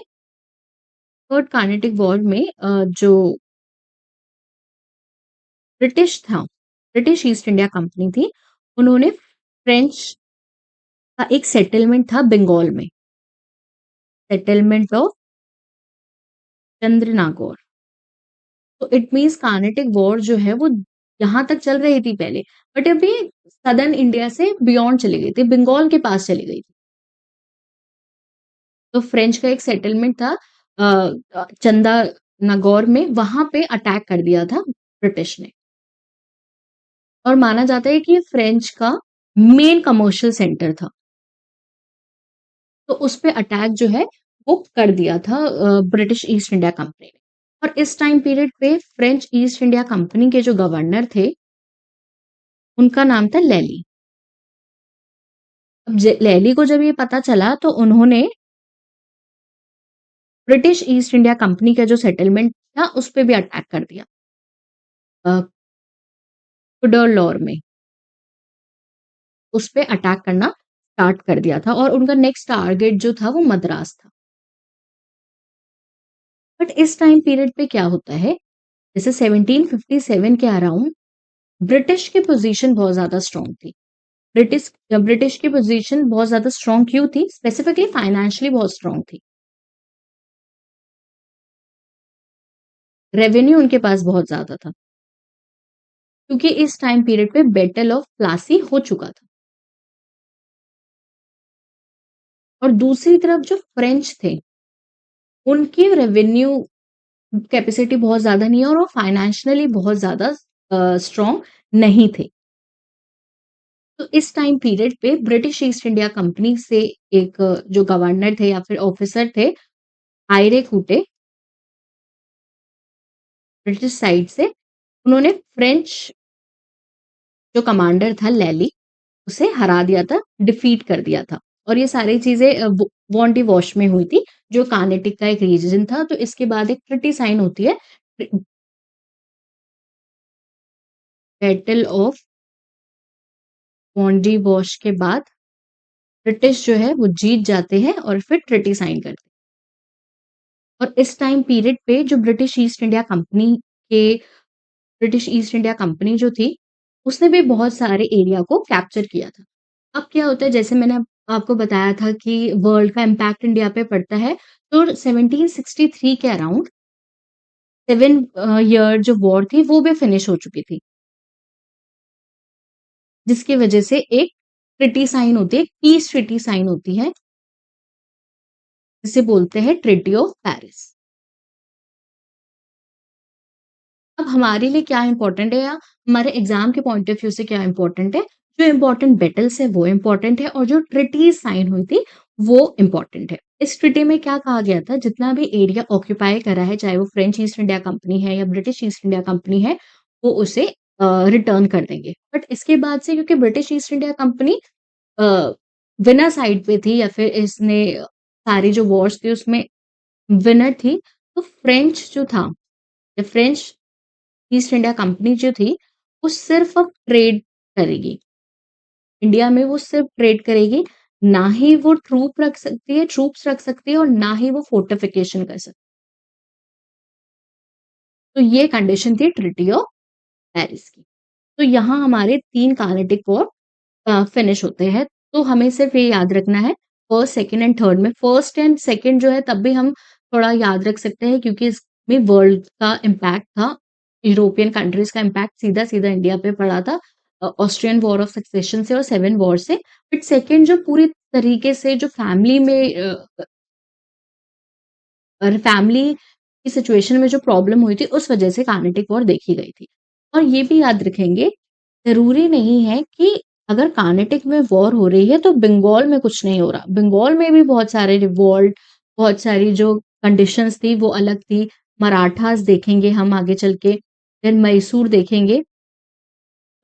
थर्ड कार्नेटिक वॉर में जो ब्रिटिश था, ब्रिटिश ईस्ट इंडिया कंपनी थी, उन्होंने फ्रेंच का एक सेटलमेंट था बंगाल में, सेटलमेंट ऑफ चंद्रनागौर। तो इट मीन्स कार्नेटिक वॉर जो है वो यहाँ तक चल रही थी पहले, बट अभी सदर्न इंडिया से बियॉन्ड चली गई थी, बंगाल के पास चली गई थी। तो फ्रेंच का एक सेटलमेंट था चंदा नगौर में, वहां पे अटैक कर दिया था ब्रिटिश ने और माना जाता है कि ये फ्रेंच का मेन कमर्शियल सेंटर था। तो उस पे अटैक जो है वो कर दिया था ब्रिटिश ईस्ट इंडिया कंपनी ने। और इस टाइम पीरियड पे फ्रेंच ईस्ट इंडिया कंपनी के जो गवर्नर थे उनका नाम था लैली। अब लैली को जब ये पता चला तो उन्होंने ब्रिटिश ईस्ट इंडिया कंपनी का जो सेटलमेंट था उस पे भी अटैक कर दिया कुडरलॉर में, उस पे अटैक करना स्टार्ट कर दिया था और उनका नेक्स्ट टारगेट जो था वो मद्रास था। बट इस टाइम पीरियड पे क्या होता है, जैसे 1757 के अराउंड ब्रिटिश की पोजीशन बहुत ज्यादा स्ट्रांग थी। ब्रिटिश ब्रिटिश की पोजीशन बहुत ज्यादा स्ट्रांग क्यों थी? स्पेसिफिकली फाइनेंशियली बहुत स्ट्रांग थी। रेवेन्यू उनके पास बहुत ज्यादा था क्योंकि इस टाइम पीरियड पे बैटल ऑफ प्लासी हो चुका था। और दूसरी तरफ जो फ्रेंच थे उनकी रेवेन्यू कैपेसिटी बहुत ज़्यादा नहीं है और वो फाइनेंशियली बहुत ज़्यादा स्ट्रॉन्ग नहीं थे। तो इस टाइम पीरियड पे ब्रिटिश ईस्ट इंडिया कंपनी से एक जो गवर्नर थे या फिर ऑफिसर थे, आयरे कूटे, ब्रिटिश साइड से, उन्होंने फ्रेंच जो कमांडर था लैली, उसे हरा दिया था, डिफीट कर दिया था। और ये सारी चीज़ें वॉन वॉश में हुई थी, जो कार्नेटिक का एक रीजन था। तो इसके बाद एक ट्रिटी साइन होती है, बैटल ऑफ वॉन्डी वॉश के बाद ब्रिटिश जो है वो जीत जाते हैं और फिर ट्रिटी साइन करते हैं। और इस टाइम पीरियड पे जो के ब्रिटिश ईस्ट इंडिया कंपनी जो थी, उसने भी बहुत सारे एरिया को कैप्चर किया था। अब क्या होता है, जैसे मैंने आपको बताया था कि वर्ल्ड का इम्पैक्ट इंडिया पे पड़ता है, तो 1763 के अराउंड 7 ईयर जो वॉर थी वो भी फिनिश हो चुकी थी। जिसकी वजह से एक ट्रिटी साइन होती है, पीस ट्रिटी साइन होती है, जिसे बोलते हैं ट्रिटी ऑफ पेरिस। अब हमारे लिए क्या इम्पोर्टेंट है या हमारे एग्जाम के पॉइंट ऑफ व्यू से क्या इम्पोर्टेंट है? जो इम्पोर्टेंट बैटल्स है वो इम्पोर्टेंट है और जो ट्रिटीज साइन हुई थी वो इम्पोर्टेंट है। इस ट्रिटी में क्या कहा गया था, जितना भी एरिया ऑक्यूपाई करा है, चाहे वो फ्रेंच ईस्ट इंडिया कंपनी है या ब्रिटिश ईस्ट इंडिया कंपनी है, वो उसे रिटर्न कर देंगे। बट इसके बाद से क्योंकि British East India company winner side पे थी या फिर इसने सारी जो वॉर्स थी उसमें विनर थी, तो फ्रेंच जो था, फ्रेंच ईस्ट इंडिया कंपनी जो थी, वो सिर्फ़ अब ट्रेड करेगी। इंडिया में वो सिर्फ़ ट्रेड करेगी, ना ही वो ट्रूप्स रख सकती है और ना ही वो फोर्टिफिकेशन कर सकती। तो ये कंडीशन थी ट्रिटी ऑफ पेरिस की। तो यहाँ हमारे 3 कार्नेटिक वॉर फिनिश होते हैं। तो हमें सिर्फ़ ये याद रखना है, फर्स्ट, सेकंड एंड थर्ड में, फर्स्ट एंड सेकंड जो है तब भी हम थोड़ा याद रख सकते हैं क्योंकि इसमें वर्ल्ड का इम्पैक्ट था, यूरोपियन कंट्रीज़ का इम्पैक्ट सीधा-सीधा इंडिया पे पड़ा था। ऑस्ट्रियन वॉर ऑफ सक्सेशन से और 7 वॉर से। बट सेकंड जो पूरी तरीके से जो फैमिली में और फैमिली की सिचुएशन में जो प्रॉब्लम हुई थी, उस वजह से कार्नेटिक वॉर देखी गई थी। और ये भी याद रखेंगे, ज़रूरी नहीं है कि अगर कार्नेटिक में वॉर हो रही है, तो बंगाल में कुछ नहीं हो रहा। बंगाल में भी बहुत सारे रिवोल्ट, बहुत सारी जो कंडीशंस थी, वो अलग थी। मराठास देखेंगे हम आगे चल के, फिर मैसूर देखेंगे।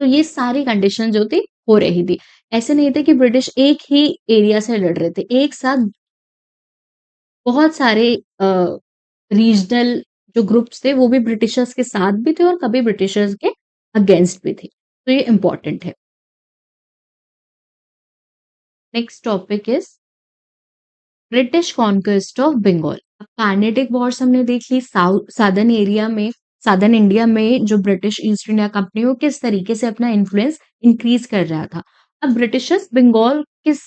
तो ये सारी कंडीशन जो थी, हो रही थी। ऐसे नहीं थे कि ब्रिटिश एक ही एरिया से लड़ रहे थे। एक साथ बहुत सारे रीजनल जो ग्रुप्स थे, वो भी ब्रिटिशर्स के साथ भी थे और कभी ब्रिटिशर्स के अगेंस्ट भी थे। तो ये इम्पोर्टेंट है। Next topic is British conquest of Bengal. अब कार्नेटिक वॉर्स हमने देख ली, साउदर्न एरिया में, साउदर्न इंडिया में जो ब्रिटिश ईस्ट इंडिया कंपनी वो किस तरीके से अपना इन्फ्लुएंस इंक्रीज कर रहा था। अब ब्रिटिशर्स बंगाल किस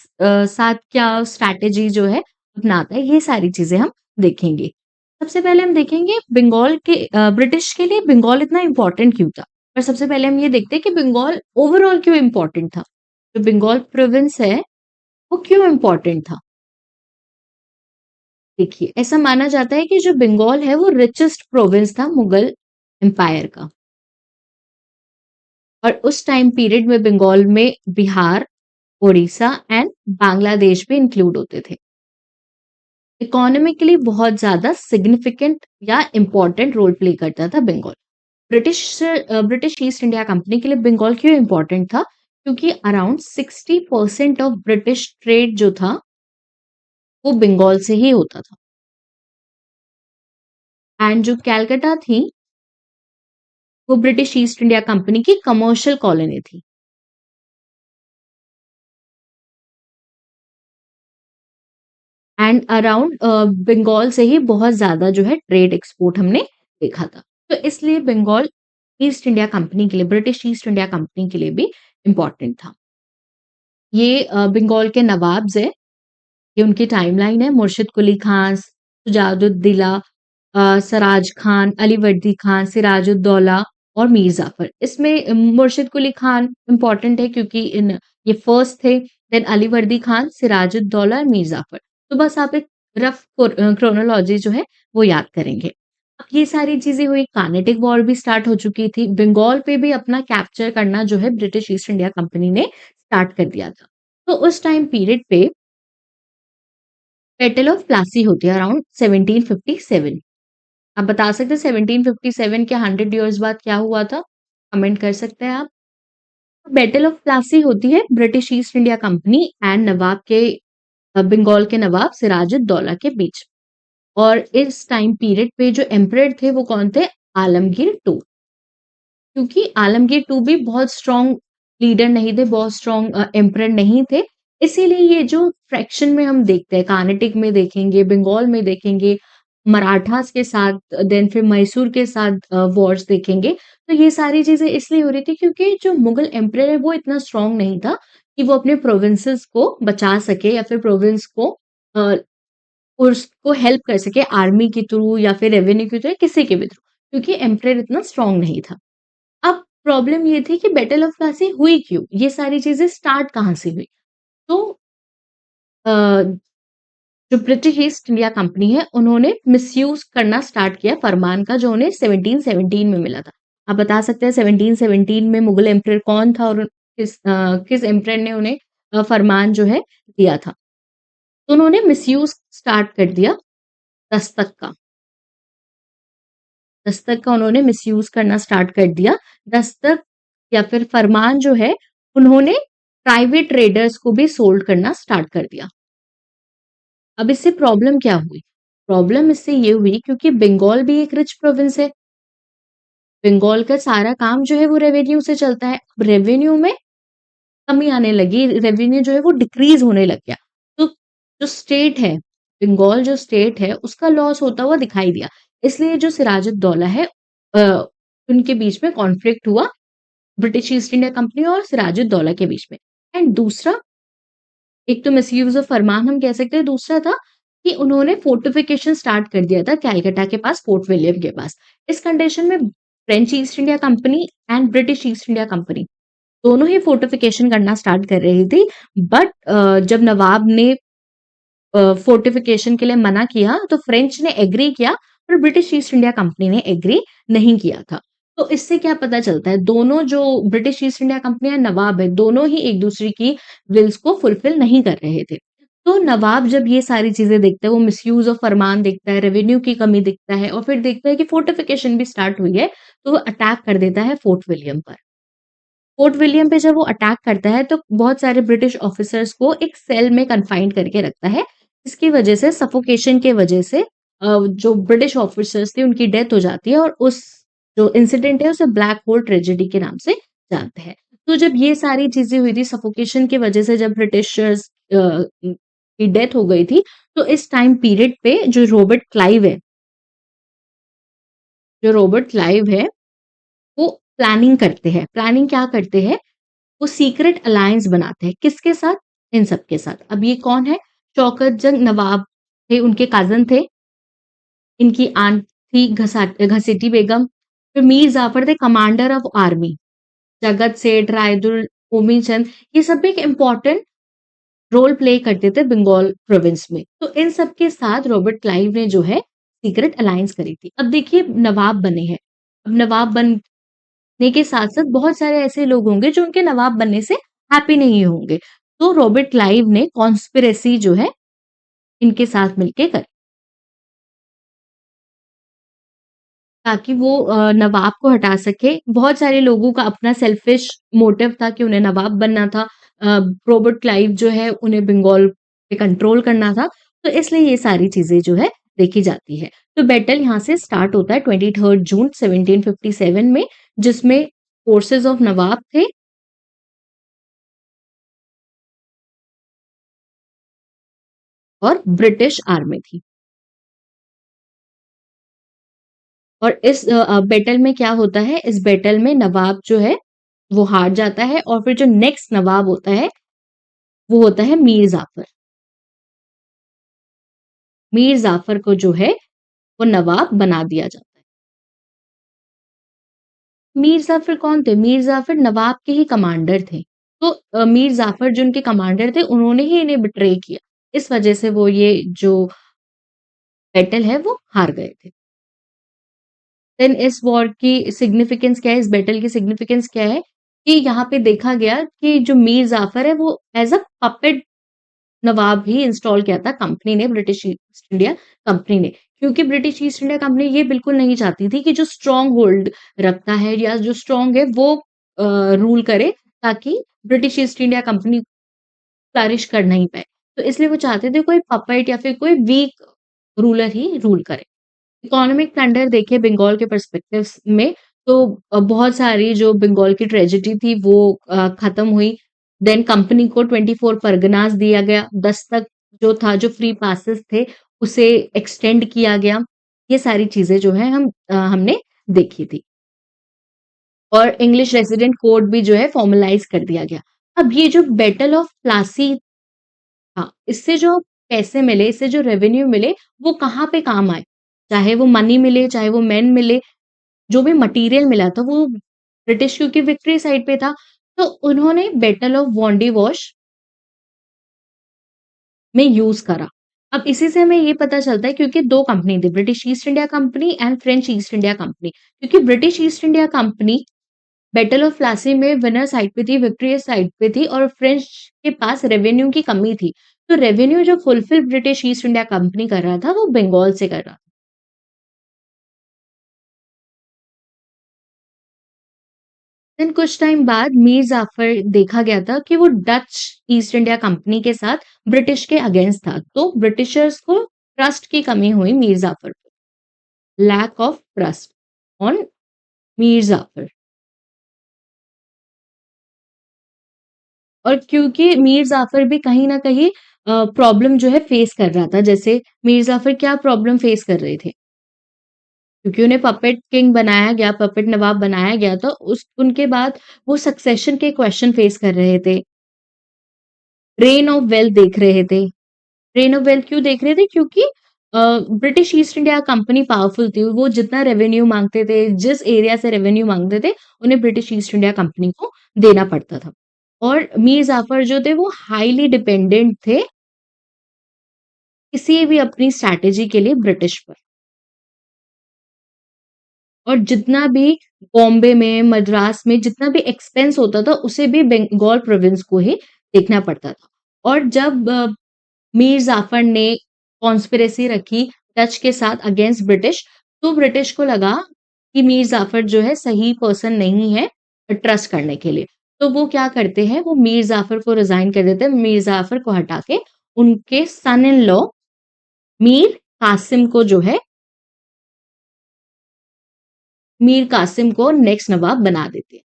साथ क्या स्ट्रैटेजी जो है अपनाता है, ये सारी चीजें हम देखेंगे। सबसे पहले हम देखेंगे बंगाल के ब्रिटिश के लिए बंगाल इतना इम्पोर्टेंट क्यों था। पर सबसे पहले हम ये देखते हैं कि बंगाल ओवरऑल क्यों इम्पोर्टेंट था। जो बंगाल प्रोविंस है, वो क्यों इम्पोर्टेंट था। देखिए, ऐसा माना जाता है कि जो बंगाल है वो रिचेस्ट प्रोविंस था मुगल एम्पायर का। और उस टाइम पीरियड में बंगाल में बिहार, उड़ीसा एंड बांग्लादेश भी इंक्लूड होते थे। इकोनॉमिकली बहुत ज्यादा सिग्निफिकेंट या इम्पोर्टेंट रोल प्ले करता था Bengal. British East India company के लिए बंगाल क्यों इम्पोर्टेंट था, क्योंकि अराउंड 60% ऑफ ब्रिटिश ट्रेड जो था वो बंगाल से ही होता था। एंड जो कैलकाटा थी, वो ब्रिटिश ईस्ट इंडिया कंपनी की कमर्शियल कॉलोनी थी। एंड अराउंड बंगाल से ही बहुत ज्यादा जो है ट्रेड एक्सपोर्ट हमने देखा था। तो इसलिए बंगाल ईस्ट इंडिया कंपनी के लिए, ब्रिटिश ईस्ट इंडिया कंपनी के लिए भी इम्पोर्टेंट था। ये बंगाल के नवाब्स है, ये उनकी टाइमलाइन है। मुर्शिद कुली खान, सुजाउद्दौला, सराज खान, अलीवर्दी खान, सिराजुद्दौला और मीर जाफर। इसमें मुर्शिद कुली खान इंपॉर्टेंट है क्योंकि इन ये फर्स्ट थे, देन अलीवर्दी खान, सिराजुद्दौला और मीर जाफर। तो बस आप एक रफ क्रोनोलॉजी जो है वो याद करेंगे। अब ये सारी चीजें हुई, कार्नेटिक वॉर भी स्टार्ट हो चुकी थी। बंगाल पे भी अपना कैप्चर करना जो है ब्रिटिश ईस्ट इंडिया कंपनी ने स्टार्ट कर दिया था। तो उस टाइम पीरियड पे बैटल ऑफ प्लासी होती है अराउंड 1757। आप बता सकते हैं 1757 के 100 ईयर्स बाद क्या हुआ था? कमेंट कर सकते हैं आप। बैटल ऑफ प्लासी होती है British East India company and Nawab के बंगाल के नवाब सिराजुद्दौला के बीच। और इस टाइम पीरियड पे जो एम्परर थे वो कौन थे? आलमगीर टू। क्योंकि आलमगीर टू भी बहुत स्ट्रॉन्ग लीडर नहीं थे, बहुत स्ट्रॉन्ग एम्परर नहीं थे। इसीलिए ये जो फ्रैक्शन में हम देखते हैं, कार्नेटिक में देखेंगे, बंगाल में देखेंगे, मराठास के साथ, देन फिर मैसूर के साथ वॉर्स देखेंगे। तो ये सारी चीजें इसलिए हो रही थी क्योंकि जो मुगल एम्परर है वो इतना स्ट्रॉन्ग नहीं था कि वो अपने प्रोविंसेस को बचा सके या फिर प्रोविंस को अ, उसको हेल्प कर सके आर्मी के थ्रू या फिर रेवेन्यू के थ्रू, किसी के भी थ्रू, क्योंकि एम्परर इतना स्ट्रॉन्ग नहीं था। अब प्रॉब्लम ये थी कि बैटल ऑफ प्लासी हुई क्यों? ये सारी चीज़ें स्टार्ट कहाँ से हुई? तो अ, जो ब्रिटिश ईस्ट इंडिया कंपनी है, उन्होंने मिसयूज़ करना स्टार्ट किया फरमान का, जो उन्हें 1717 में मिला था। आप बता सकते हैं 1717 में मुगल एम्परर कौन था और किस एम्परर ने उन्हें फरमान जो है दिया था? तो उन्होंने मिसयूज़ स्टार्ट कर दिया दस्तक का। दस्तक का उन्होंने मिसयूज करना स्टार्ट कर दिया। दस्तक या फिर फरमान जो है, उन्होंने प्राइवेट ट्रेडर्स को भी सोल्ड करना स्टार्ट कर दिया। अब इससे प्रॉब्लम क्या हुई? प्रॉब्लम इससे ये हुई क्योंकि बंगाल भी एक रिच प्रोविंस है। बंगाल का सारा काम जो है वो रेवेन्यू से चलता है। अब रेवेन्यू में कमी आने लगी, रेवेन्यू जो है वो डिक्रीज होने लग गया। तो जो स्टेट है, बंगाल जो स्टेट है, उसका लॉस होता हुआ दिखाई दिया। इसलिए जो सिराजुद्दौला है, उनके बीच में कॉन्फ्लिक्ट हुआ, ब्रिटिश ईस्ट इंडिया कंपनी और सिराजुद्दौला के बीच में। एंड दूसरा, एक तो मिसयूज ऑफ फरमान हम कह सकते हैं, दूसरा था कि उन्होंने फोर्टिफिकेशन स्टार्ट कर दिया था कैलकाटा के पास, फोर्ट विलियम के पास। इस कंडीशन में French East India company and British East India company दोनों ही फोर्टिफिकेशन करना स्टार्ट कर रही थी। बट जब नवाब ने फोर्टिफिकेशन के लिए मना किया तो फ्रेंच ने एग्री किया, पर ब्रिटिश ईस्ट इंडिया कंपनी ने एग्री नहीं किया था। तो इससे क्या पता चलता है, दोनों जो ब्रिटिश ईस्ट इंडिया कंपनी है, नवाब है, दोनों ही एक दूसरे की विल्स को फुलफिल नहीं कर रहे थे। तो नवाब जब ये सारी चीजें देखता है, वो मिसयूज ऑफ फरमान देखता है, रेवेन्यू की कमी दिखता है, और फिर देखता है कि फोर्टिफिकेशन भी स्टार्ट हुई है, तो वो अटैक कर देता है फोर्ट विलियम पर। फोर्ट विलियम पे जब वो अटैक करता है तो बहुत सारे ब्रिटिश ऑफिसर्स को एक सेल में कन्फाइंड करके रखता है, जिसकी वजह से सफोकेशन के वजह से जो ब्रिटिश ऑफिसर्स थे उनकी डेथ हो जाती है, और उस जो इंसिडेंट है उसे ब्लैक होल ट्रेजेडी के नाम से जानते हैं। तो जब ये सारी चीजें हुई थी सफोकेशन की वजह से, जब ब्रिटिशर्स की डेथ हो गई थी, तो इस टाइम पीरियड पे जो रॉबर्ट क्लाइव है वो प्लानिंग करते हैं। प्लानिंग क्या करते हैं, वो सीक्रेट अलायंस बनाते हैं। किसके साथ? इन सब के साथ। अब ये कौन है? शौकत जंग नवाब थे, उनके कज़न थे। इनकी आंट थी घसीटी बेगम। फिर मीर जाफर थे, कमांडर ऑफ आर्मी। जगत सेठ, रायदुल, ओमी चंद, ये सब एक इम्पोर्टेंट रोल प्ले करते थे बंगाल प्रोविंस में। तो इन सब के साथ रॉबर्ट क्लाइव ने जो है सीक्रेट अलायंस करी थी। अब देखिए नवाब बने हैं। अब नवाब बनने के साथ-साथ बहुत सारे ऐसे लोग होंगे जो उनके नवाब बनने से हैप्पी नहीं होंगे। तो रॉबर्ट क्लाइव ने कॉन्स्पिरेसी जो है इनके साथ मिलके करी, ताकि वो नवाब को हटा सके। बहुत सारे लोगों का अपना सेल्फिश मोटिव था कि उन्हें नवाब बनना था। रॉबर्ट क्लाइव जो है उन्हें बंगाल पे कंट्रोल करना था। तो इसलिए ये सारी चीज़ें जो है देखी जाती है। तो बैटल यहाँ से स्टार्ट होता है 23 जून 1757 में, जिसमें फोर्सेस ऑफ नवाब थे और ब्रिटिश आर्मी थी। और इस बैटल में क्या होता है, इस बैटल में नवाब जो है वो हार जाता है, और फिर जो नेक्स्ट नवाब होता है वो होता है मीर जाफर। मीर जाफर को जो है वो नवाब बना दिया जाता है। मीर जाफर कौन थे? मीर जाफर नवाब के ही कमांडर थे। तो मीर जाफर जो उनके कमांडर थे उन्होंने ही इन्हें बिट्रे किया। इस वजह से वो ये जो बैटल है वो हार गए थे। देन इस वॉर की सिग्निफिकेंस क्या है, इस बैटल की सिग्निफिकेंस क्या है, कि यहाँ पे देखा गया कि जो मीर जाफर है वो as a puppet Nawab he install किया था कंपनी ने, ब्रिटिश ईस्ट इंडिया कंपनी ने। क्योंकि ब्रिटिश ईस्ट इंडिया कंपनी ये बिल्कुल नहीं चाहती थी कि जो स्ट्रॉन्ग होल्ड रखता है या जो स्ट्रॉन्ग है वो रूल करे, ताकि British East India company flourish कर नहीं पाए। तो इसलिए वो चाहते थे कोई पपेट या फिर कोई वीक रूलर ही रूल करे। इकोनॉमिक प्लंडर देखें बंगाल के पर्सपेक्टिव्स में, तो बहुत सारी जो बंगाल की ट्रेजेडी थी वो खत्म हुई। देन कंपनी को 24 परगनास दिया गया। दस्तक जो था, जो फ्री पासेस थे उसे एक्सटेंड किया गया। ये सारी चीजें जो है हमने देखी थी। और इंग्लिश रेजिडेंट कोड भी जो है फॉर्मलाइज कर दिया गया। अब ये जो बैटल ऑफ प्लासी, हाँ, इससे जो पैसे मिले, इससे जो रेवेन्यू मिले, वो कहाँ पे काम आए? चाहे वो मनी मिले, चाहे वो मेन मिले, जो भी मटेरियल मिला था वो ब्रिटिश क्योंकि विक्ट्री साइड पे था, तो उन्होंने बैटल ऑफ वॉन्डी वॉश में यूज़ करा। अब इसी से हमें ये पता चलता है, क्योंकि 2 कंपनी थी, British East India company and French East India company. क्योंकि British East India company battle of Plassey में विनर साइड पे थी, विक्टोरियस साइड पे थी, और फ्रेंच के पास रेवेन्यू की कमी थी। तो रेवेन्यू जो fulfil British East India company कर रहा था, वो बंगाल से कर रहा था। देन कुछ टाइम बाद मीर जाफर देखा गया था कि वो डच ईस्ट इंडिया कंपनी के साथ ब्रिटिश के अगेंस्ट था। तो ब्रिटिशर्स को ट्रस्ट की कमी हुई मीर जाफर पे, lack of trust on Mir Jafar. और क्योंकि मीर जाफर भी कहीं न कहीं प्रॉब्लम जो है फेस कर रहा था। जैसे मीर जाफर क्या प्रॉब्लम फेस कर रहे थे? क्योंकि उन्हें पपेट किंग बनाया गया, पपेट नवाब बनाया गया, तो उस उनके बाद वो सक्सेशन के क्वेश्चन फेस कर रहे थे। रेन ऑफ वेल्थ देख रहे थे। रेन ऑफ वेल्थ क्यों देख रहे थे? क्योंकि British East India company powerful थी, वो जितना रेवेन्यू माँगते थे, जिस एरिया से रेवेन्यू माँगते थे, उन्हें ब्रिटिश ईस्ट इंडिया कंपनी को देना पड़ता था। और मीर जाफ़र जो थे वो हाइली डिपेंडेंट थे किसी भी अपनी स्ट्रैटेजी के लिए ब्रिटिश पर। और जितना भी बॉम्बे में, मद्रास में जितना भी एक्सपेंस होता था, उसे भी बंगाल प्रोविंस को ही देखना पड़ता था। और जब मीर जाफ़र ने कॉन्स्पिरेसी रखी डच के साथ अगेंस्ट ब्रिटिश, तो ब्रिटिश को लगा कि मीर जाफ़र जो है सही पर्सन नहीं है ट्रस्ट करने के लिए। तो वो क्या करते हैं, वो मीर जाफ़र को रिज़ाइन कर देते हैं, मीर जाफ़र को हटा के उनके सन इन लॉ मीर कासिम को जो है मीर कासिम को नेक्स्ट नवाब बना देते हैं।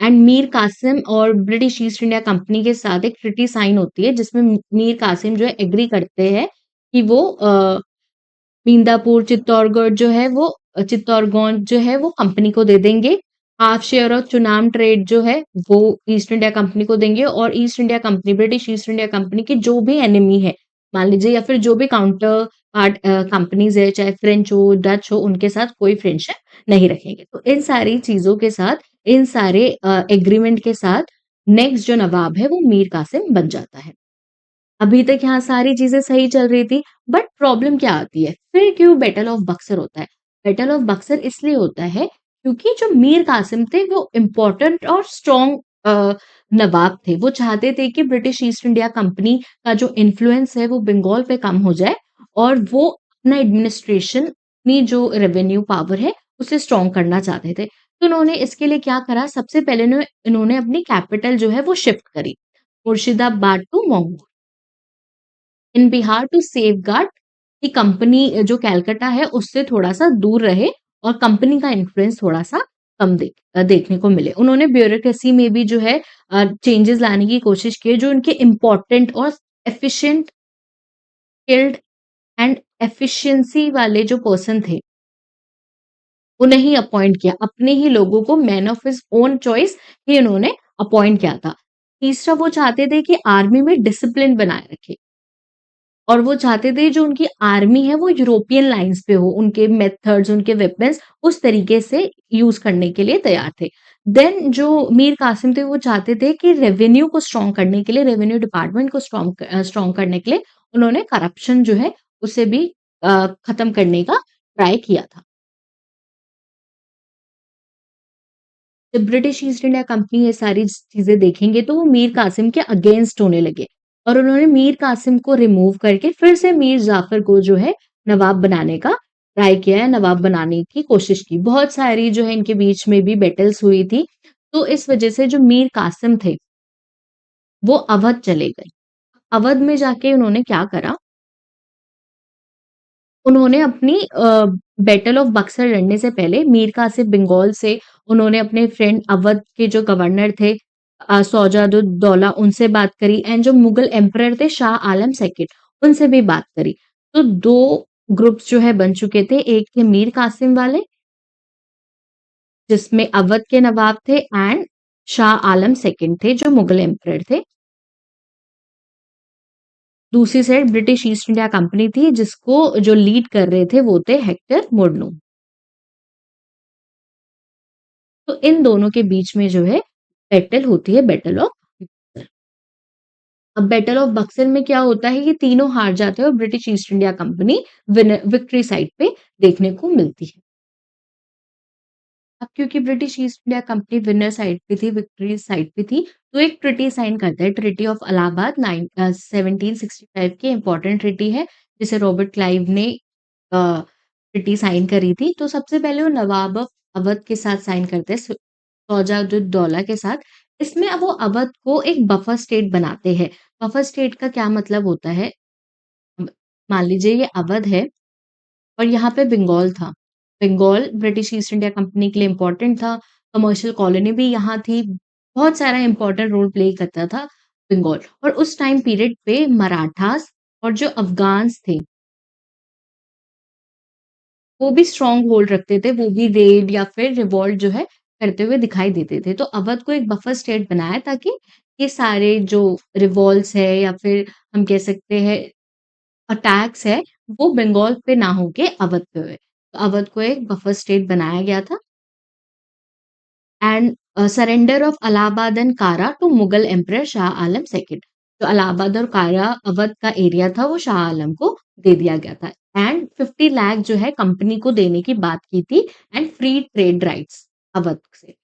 एंड मीर कासिम और ब्रिटिश ईस्ट इंडिया कंपनी के साथ एक ट्रीटी साइन होती है जिसमें मीर कासिम जो है एग्री करते हैं कि वो मींदापुर, चित्तौड़गढ़ जो है वो चित्तौड़गौड़ जो है वो कंपनी को दे देंगे। हाफ शेयर ऑफ चुनाम ट्रेड जो है वो ईस्ट इंडिया कंपनी को देंगे और east India company British East India company की जो भी एनिमी है, मान लीजिए या फिर जो भी काउंटर पार्ट कंपनीज़ है, चाहे फ्रेंच हो, डच हो, उनके साथ कोई फ्रेंडशिप नहीं रखेंगे। तो इन सारी चीज़ों के साथ, इन सारे एग्रीमेंट के साथ नेक्स्ट जो नवाब है वो मीर कासिम बन जाता है। अभी तक यहाँ सारी चीज़ें सही चल रही थी, बट प्रॉब्लम क्या आती है? फिर क्यों बैटल ऑफ बक्सर होता है? बैटल ऑफ बक्सर इसलिए होता है, क्योंकि जो मीर कासिम थे, वो इम्पोर्टेंट और स्ट्रॉन्ग नवाब थे। वो चाहते थे कि ब्रिटिश ईस्ट इंडिया कंपनी का जो इन्फ्लुएंस है, वो बंगाल पे कम हो जाए और वो अपना एडमिनिस्ट्रेशन, अपनी जो रेवेन्यू पावर है, उसे स्ट्रॉन्ग करना चाहते थे। तो उन्होंने इसके लिए क्या करा, सबसे पहले इन्होंने अपनी कैपिटल जो है, वो शिफ्ट करी, मुर्शिदाबाद टू मोंगू। इन बिहार टू सेफगार्ड कि कंपनी जो कलकत्ता है उससे थोड़ा-सा दूर रहे और कंपनी का इन्फ्लुएंस थोड़ा-सा कम देखने को मिले। उन्होंने ब्यूरोक्रेसी में भी जो है चेंजेस लाने की कोशिश की जो उनके इम्पोर्टेंट और एफिशिएंट, स्किल्ड एंड एफिशिएंसी वाले जो पर्सन थे, उन्हें ही अपॉइंट किया। अपने ही लोगों को man of his own choice ही उन्होंने अपॉइंट किया था। तीसरा वो चाहते थे कि आर्मी में डिसिप्लिन बनाए रखे। और वो चाहते थे जो उनकी आर्मी है वो यूरोपियन लाइन्स पे हो, उनके मेथड्स, उनके वेपन्स उस तरीके से यूज़ करने के लिए तैयार थे। देन जो मीर कासिम थे वो चाहते थे कि रेवेन्यू को स्ट्रॉन्ग करने के लिए, रेवेन्यू डिपार्टमेंट को स्ट्रॉन्ग करने के लिए उन्होंने करप्शन जो है उसे भी खत्म करने का ट्राई किया था। जब ब्रिटिश ईस्ट इंडिया कंपनी ये सारी चीज़ें देखेंगे तो वो मीर कासिम के अगेंस्ट होने लगे और उन्होंने मीर कासिम को रिमूव करके फिर से मीर जाफ़र को जो है नवाब बनाने का ट्राई किया है, नवाब बनाने की कोशिश की। बहुत सारी जो है इनके बीच में भी बैटल्स हुई थी। तो इस वज़ह से जो मीर कासिम थे, वो अवध चले गए। अवध में जाके उन्होंने क्या करा, उन्होंने अपनी बैटल ऑफ बक्सर लड़ने से पहले मीर कासिम बंगाल से उन्होंने अपने फ्रेंड अवध के जो गवर्नर थे सौजादुद्दौला उनसे बात करी एंड जो मुगल एम्परर थे शाह आलम सेकंड उनसे भी बात करी। तो 2 ग्रुप्स जो है बन चुके थे, एक थे मीर कासिम वाले जिसमें अवध के नवाब थे एंड शाह आलम सेकंड थे जो मुगल एम्परर थे। दूसरी side British East India company थी जिसको जो लीड कर रहे थे वो थे हेक्टर मोरनो। तो इन दोनों के बीच में जो है बैटल होती है बैटल ऑफ बक्सर। अब बैटल ऑफ बक्सर में क्या होता है, ये तीनों हार जाते हैं और British East India company victory side पे देखने को मिलती है। अब क्योंकि British East India company winner side पे थी, विक्ट्री साइड पे थी, तो एक ट्रीटी साइन करते हैं, ट्रीटी ऑफ इलाहाबाद 1765 की इम्पोर्टेंट ट्रीटी है, जिसे रॉबर्ट क्लाइव ने ट्रीटी साइन करी थी। तो सबसे पहले वो नवाब ऑफ अवध के साथ साइन करते हैं, सौजादुद्दौला के साथ। इसमें अब वो अवध को एक बफर स्टेट बनाते हैं। बफर स्टेट का क्या मतलब होता है? म मान लीजिए ये अवध है और यहाँ पे बंगाल था। Bengal British East India company के लिए इम्पोर्टेंट था, कमर्शियल कॉलोनी भी यहाँ थी, बहुत सारा इम्पोर्टेंट रोल प्ले करता था बंगाल। और उस टाइम पीरियड पे मराठास और जो अफ़गान्स थे, वो भी स्ट्रॉन्ग होल्ड रखते थे, वो भी रेड या फिर रिवॉल्ट जो है करते हुए दिखाई देते थे। तो अवध को एक बफर स्टेट बनाया ताकि ये सारे जो रिवॉल्ट्स है या फिर हम कह सकते हैं अटैक्स है, वो बंगाल पे ना होके अवध पे हुए। तो अवध को एक बफर स्टेट बनाया गया था and surrender of Allahabad and Kara to Mughal emperor Shah Alam second. जो इलाहाबाद और कारा अवध का एरिया था वो शाह आलम को दे दिया गया था एंड 50 लाख जो है कंपनी को देने की बात की थी and free trade rights Awadh से।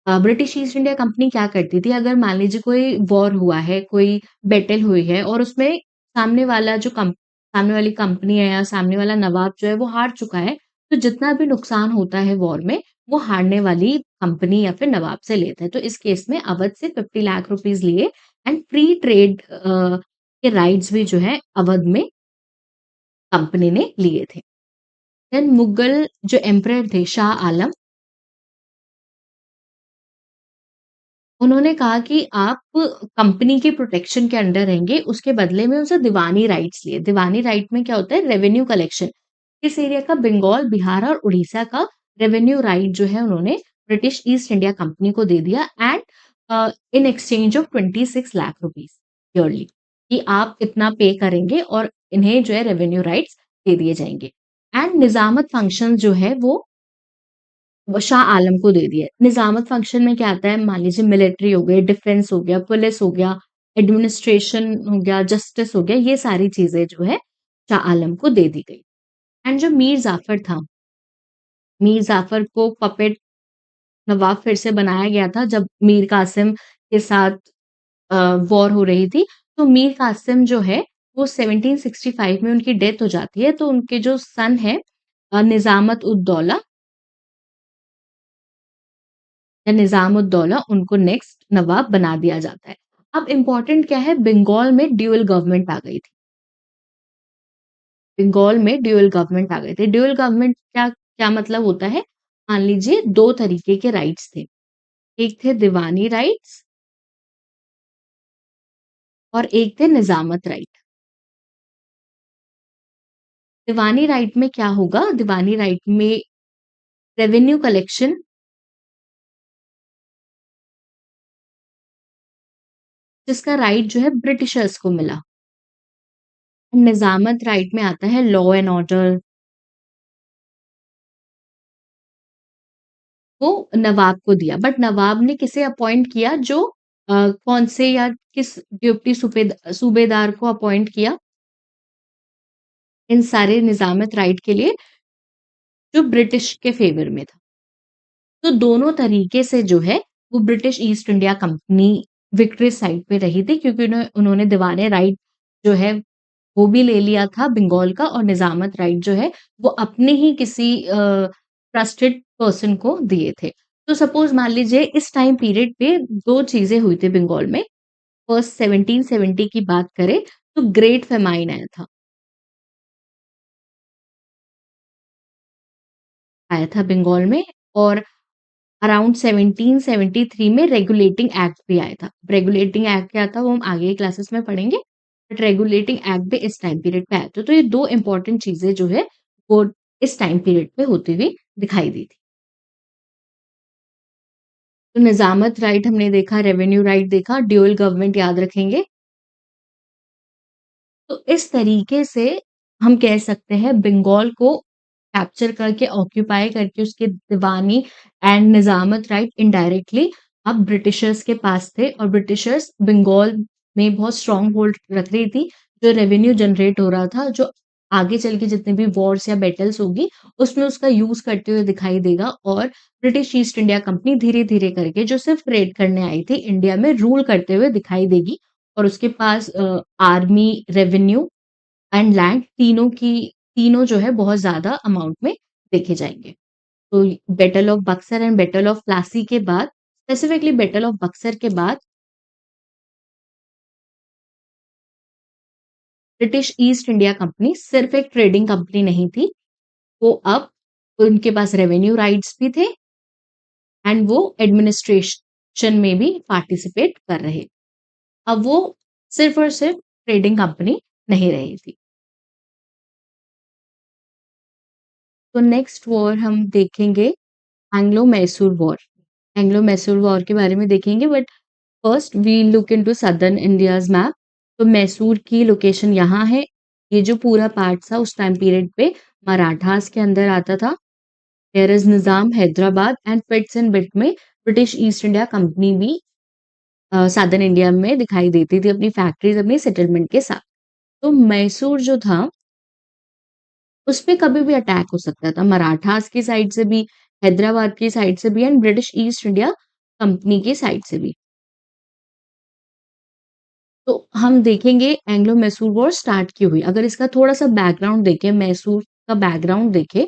ब्रिटिश ईस्ट इंडिया कंपनी क्या करती थी, अगर मान लीजिए कोई वॉर हुआ है, कोई बैटल हुई है और उसमें सामने वाला जो कम सामने वाली कंपनी है या सामने वाला नवाब जो है वो हार चुका है, तो जितना भी नुकसान होता है वॉर में, वो हारने वाली कंपनी या फिर नवाब से लेता है। तो इस केस में अवध से 50 लाख रुपीस लिए एंड फ्री ट्रेड के राइट्स भी जो है अवध में कंपनी ने लिए थे। देन मुगल जो एम्परर थे शाह आलम, उन्होंने कहा कि आप कंपनी के प्रोटेक्शन के अंडर रहेंगे, उसके बदले में उनसे दीवानी राइट्स लिए। दीवानी राइट में क्या होता है? Revenue collection. इस एरिया का बंगाल, बिहार और उड़ीसा का रेवेन्यू राइट जो है उन्होंने ब्रिटिश ईस्ट इंडिया कंपनी को दे दिया and in exchange of 26 lakh rupees yearly, कि आप इतना पे करेंगे और इन्हें जो है रेवेन्यू राइट्स दे दिए जाएंगे। एंड निजामत फंक्शन जो है वो शाह आलम को दे दिया। निज़ामत फंक्शन में क्या आता है? मान लीजिए मिलिट्री हो गई, डिफेंस हो गया, पुलिस हो गया, एडमिनिस्ट्रेशन हो गया, जस्टिस हो गया, ये सारी चीज़ें जो है शाह आलम को दे दी गई। एंड जो मीर जाफ़र था, मीर जाफ़र को पपेट नवाब फिर से बनाया गया था जब मीर कासिम के साथ अ, वॉर हो रही थी। तो मीर कासिम जो है वो 1765 में उनकी डेथ हो जाती है, तो उनके जो सन है निज़ामत उद दौला या निज़ामुद्दौला, उनको नेक्स्ट नवाब बना दिया जाता है। अब इम्पोर्टेंट क्या है, बंगाल में ड्यूअल गवर्नमेंट आ गई थी। बंगाल में ड्यूअल गवर्नमेंट आ गए थे। ड्यूअल गवर्नमेंट क्या क्या मतलब होता है? मान लीजिए 2 तरीके के राइट्स थे। एक थे दीवानी राइट्स और एक थे निज़ामत राइट। दीवानी राइट में क्या होगा? दीवानी राइट में रेवेन्यू कलेक्शन जिसका राइट जो है ब्रिटिशर्स को मिला। निज़ामत राइट में आता है लॉ एंड ऑर्डर, वो नवाब को दिया, बट नवाब ने किसे अपॉइंट किया? जो कौन से या किस डिप्टी सूबेदार को अपॉइंट किया इन सारे निजामत राइट के लिए, जो ब्रिटिश के फेवर में था। तो दोनों तरीके से जो है वो British East India company victory side पे रही थी, क्योंकि उन्होंने दीवाने राइट जो है वो भी ले लिया था बंगाल का, और निजामत राइट जो है वो अपने ही किसी ट्रस्टेड पर्सन को दिए थे। तो सपोज मान लीजिए इस टाइम पीरियड पे 2 चीज़ें हुई थी बंगाल में। फर्स्ट 1770 की बात करें तो ग्रेट फेमाइन आया था बंगाल में, और अराउंड 1773 में रेगुलेटिंग एक्ट भी आया था। रेगुलेटिंग एक्ट क्या था वो हम आगे की क्लासेस में पढ़ेंगे, बट रेगुलेटिंग एक्ट भी इस टाइम पीरियड पे आया था। तो ये 2 इंपॉर्टेंट चीज़ें जो है वो इस टाइम पीरियड पे होती हुई दिखाई दी थी। तो निज़ामत राइट हमने देखा, रेवेन्यू राइट देखा, ड्यूअल गवर्नमेंट याद रखेंगे। तो इस तरीके से हम कह सकते हैं बंगाल को कैप्चर करके, ऑक्यूपाई करके उसके दीवानी एंड निज़ामत राइट इनडायरेक्टली अब ब्रिटिशर्स के पास थे, और ब्रिटिशर्स बंगाल में बहुत स्ट्रॉन्ग होल्ड रख रही थी। जो रेवेन्यू जनरेट हो रहा था, जो आगे चल के जितने भी वॉर्स या बैटल्स होगी, उसमें उसका यूज़ करते हुए दिखाई देगा, और ब्रिटिश ईस्ट इंडिया कंपनी धीरे-धीरे करके जो सिर्फ ट्रेड करने आई थी, इंडिया में रूल करते हुए दिखाई देगी, और उसके पास आर्मी, रेवेन्यू एंड लैंड तीनों जो है बहुत ज़्यादा अमाउंट में देखे जाएँगे। तो battle of Buxar and battle of Plassey के बाद, स्पेसिफिकली बैटल ऑफ बक्सर के बाद, ब्रिटिश ईस्ट इंडिया कंपनी सिर्फ एक ट्रेडिंग कंपनी नहीं थी, वो अब उनके पास रेवेन्यू राइट्स भी थे एंड वो एडमिनिस्ट्रेशन में भी पार्टिसिपेट कर रहे। अब वो सिर्फ और सिर्फ ट्रेडिंग कंपनी नहीं रही थी। तो नेक्स्ट वॉर हम देखेंगे Anglo Mysore war. Anglo Mysore war के बारे में देखेंगे, but first we look into southern India's map. तो मैसूर की लोकेशन यहाँ है। ये जो पूरा पार्ट था उस टाइम पीरियड पे मराठास के अंदर आता था। There is Nizam Hyderabad and bits and bit में ब्रिटिश ईस्ट इंडिया कंपनी भी सादर्न इंडिया में दिखाई देती थी अपनी फैक्ट्रीज़, अपनी सेटलमेंट के साथ। तो मैसूर जो था, उसपे कभी भी अटैक हो सकता था, मराठास की साइड से भी, हैदराबाद की साइड से भी and British East India company की साइड से भी। तो हम देखेंगे एंग्लो मैसूर वॉर स्टार्ट क्यों हुई? अगर इसका थोड़ा-सा बैकग्राउंड देखें, मैसूर का बैकग्राउंड देखें,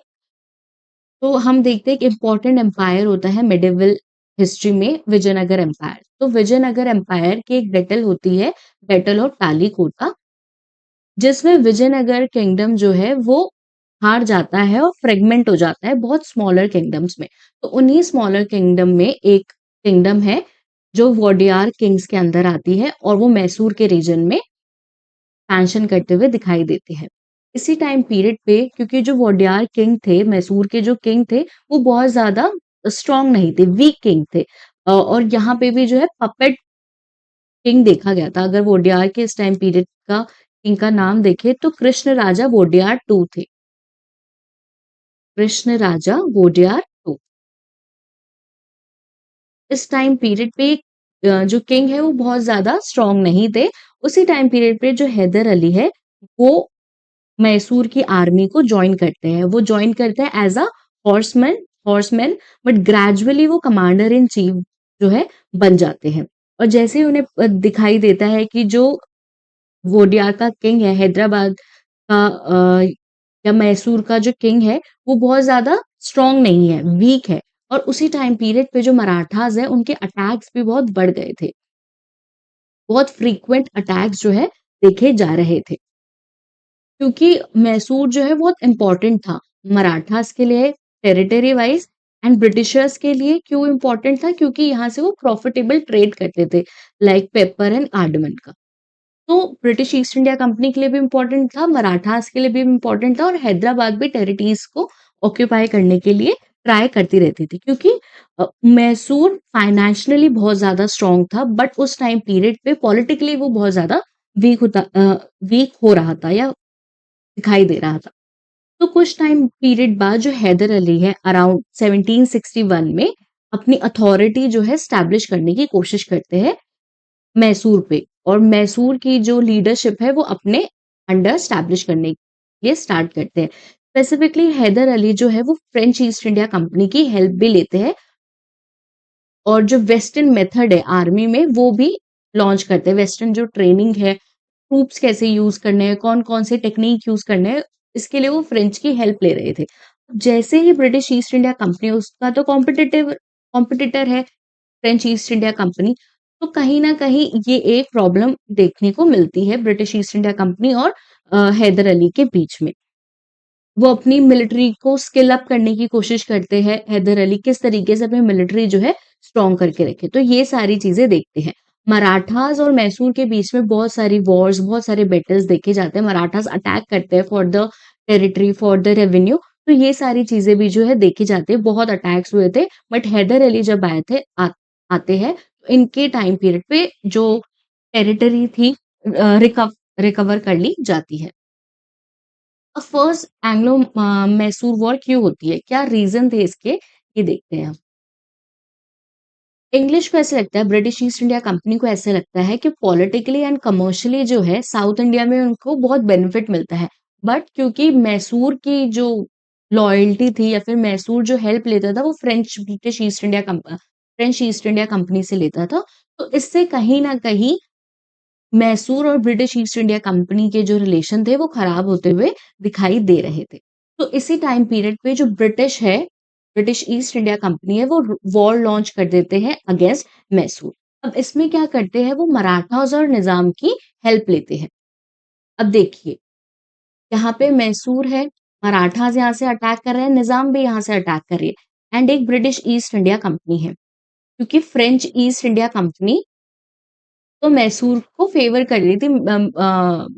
तो हम देखते हैं एक इम्पोर्टेंट एम्पायर होता है मिडेवल हिस्ट्री में विजयनगर एम्पायर। तो विजयनगर एम्पायर की एक बैटल होती है, बैटल ऑफ तालीकोटा, जिसमें विजयनगर किंगडम जो है वो हार जाता है और फ्रेगमेंट हो जाता है बहुत स्मॉलर किंगडम्स में। तो उन्हीं स्मॉलर किंगडम में एक किंगडम है जो वोडियार किंग्स के अंदर आती है और वो मैसूर के रीजन में एक्सपेंशन करते हुए दिखाई देते हैं। इसी टाइम पीरियड पे क्योंकि जो वोडियार किंग थे, मैसूर के जो किंग थे, वो बहुत ज़्यादा स्ट्रॉन्ग नहीं थे, वीक किंग थे। और यहाँ पे भी जो है पपेट किंग देखा गया था। अगर वोडियार के इस टाइम पीरियड का किंग का नाम देखें तो कृष्ण राजा वोडियार 2 थे। कृष्ण राजा वोडियार 2। इस टाइम पीरियड पे जो किंग है वो बहुत ज़्यादा स्ट्रॉन्ग नहीं थे। उसी टाइम पीरियड पे जो हैदर अली है, वो मैसूर की आर्मी को जॉइन करते हैं। वो जॉइन करते हैं as a horseman horseman but gradually वो कमांडर इन चीफ जो है बन जाते हैं। और जैसे ही उन्हें दिखाई देता है कि जो वोडियार का किंग है, हैदराबाद का या मैसूर का जो किंग है, वो बहुत ज़्यादा स्ट्रॉन्ग नहीं है, वीक है। और उसी टाइम पीरियड पे जो मराठास हैं, उनके अटैक्स भी बहुत बढ़ गए थे। बहुत फ्रीक्वेंट अटैक्स जो है देखे जा रहे थे। क्योंकि मैसूर जो है बहुत इम्पोर्टेंट था, मराठास के लिए टेरिटरी वाइज़ एंड ब्रिटिशर्स के लिए क्यों इम्पोर्टेंट था? क्योंकि यहाँ से वो प्रॉफिटेबल ट्रेड करते थे, लाइक पेपर एंड कार्डामम का। तो ब्रिटिश ईस्ट इंडिया कंपनी के लिए भी इम्पोर्टेंट था, मराठास के लिए भी इम्पोर्टेंट था और हैदराबाद भी टेरिटरीज़ को ऑक्यूपाई करने के लिए ट्राई करती रहती थी क्योंकि मैसूर फाइनेंशियली बहुत ज़्यादा स्ट्रॉन्ग था बट उस टाइम पीरियड पे पॉलिटिकली वो बहुत ज़्यादा वीक हो रहा था या दिखाई दे रहा था। तो कुछ टाइम पीरियड बाद जो हैदर अली है अराउंड 1761 में अपनी अथॉरिटी जो है एस्टैब्लिश करने की कोशिश करते हैं मैसूर पे और मैसूर की जो लीडरशिप है वो अपने अंडर एस्टैब्लिश करने के लिए स्टार्ट करते हैं। स्पेसिफिकली हैदर अली जो है वो फ्रेंच ईस्ट इंडिया कंपनी की हेल्प भी लेते हैं और जो वेस्टर्न मेथड है आर्मी में वो भी लॉन्च करते हैं। वेस्टर्न जो ट्रेनिंग है, ट्रूप्स कैसे यूज़ करने हैं, कौन-कौन से टेक्नीक यूज़ करने हैं, इसके लिए वो फ्रेंच की हेल्प ले रहे थे। जैसे ही ब्रिटिश ईस्ट इंडिया कंपनी उसका तो कॉम्पिटिटर है फ्रेंच ईस्ट इंडिया कंपनी, तो कहीं न कहीं ये एक प्रॉब्लम देखने को मिलती है ब्रिटिश ईस्ट इंडिया कंपनी और हैदर अली के बीच में। वो अपनी मिलिट्री को स्किल अप करने की कोशिश करते हैं, हैदर अली किस तरीके से अपनी मिलिट्री जो है स्ट्रॉन्ग करके रखे, तो ये सारी चीज़ें देखते हैं। मराठास और मैसूर के बीच में बहुत सारी वॉर्स, बहुत सारे बैटल्स देखे जाते हैं, मराठास अटैक करते हैं for the territory, for the revenue, तो ये सारी चीज़ें भी जो है देखी जाती है, बहुत अटैक्स हुए थे, बट हैदर अली जब आए थे आते हैं, तो इनके टाइम पीरियड पे जो टेरिटरी थी रिकवर कर ली जाती है। फर्स्ट एंग्लो मैसूर वॉर क्यों होती है? क्या रीज़न थे इसके? ये देखते हैं हम। इंग्लिश को ऐसे लगता है, ब्रिटिश ईस्ट इंडिया कंपनी को ऐसे लगता है कि पॉलिटिकली एंड कमर्शियली जो है साउथ इंडिया में उनको बहुत बेनिफिट मिलता है। बट क्योंकि मैसूर की जो लॉयल्टी थी या फिर मैसूर जो हेल्प लेता था वो फ्रेंच ईस्ट इंडिया कंपनी से लेता था। तो इससे कहीं न कहीं मैसूर और ब्रिटिश ईस्ट इंडिया कंपनी के जो रिलेशन थे वो खराब होते हुए दिखाई दे रहे थे। तो इसी टाइम पीरियड पे जो ब्रिटिश ईस्ट इंडिया कंपनी है वो वॉर लॉन्च कर देते हैं अगेंस्ट मैसूर। अब इसमें क्या करते हैं वो मराठास और निज़ाम की हेल्प लेते हैं। अब देखिए, यहाँ पे मैसूर है, मराठास यहाँ से अटैक कर रहे हैं, निज़ाम भी यहाँ से अटैक कर रही है एंड एक ब्रिटिश ईस्ट इंडिया कंपनी है। क्योंकि फ्रेंच ईस्ट इंडिया कंपनी तो मैसूर को फ़ेवर कर रही थी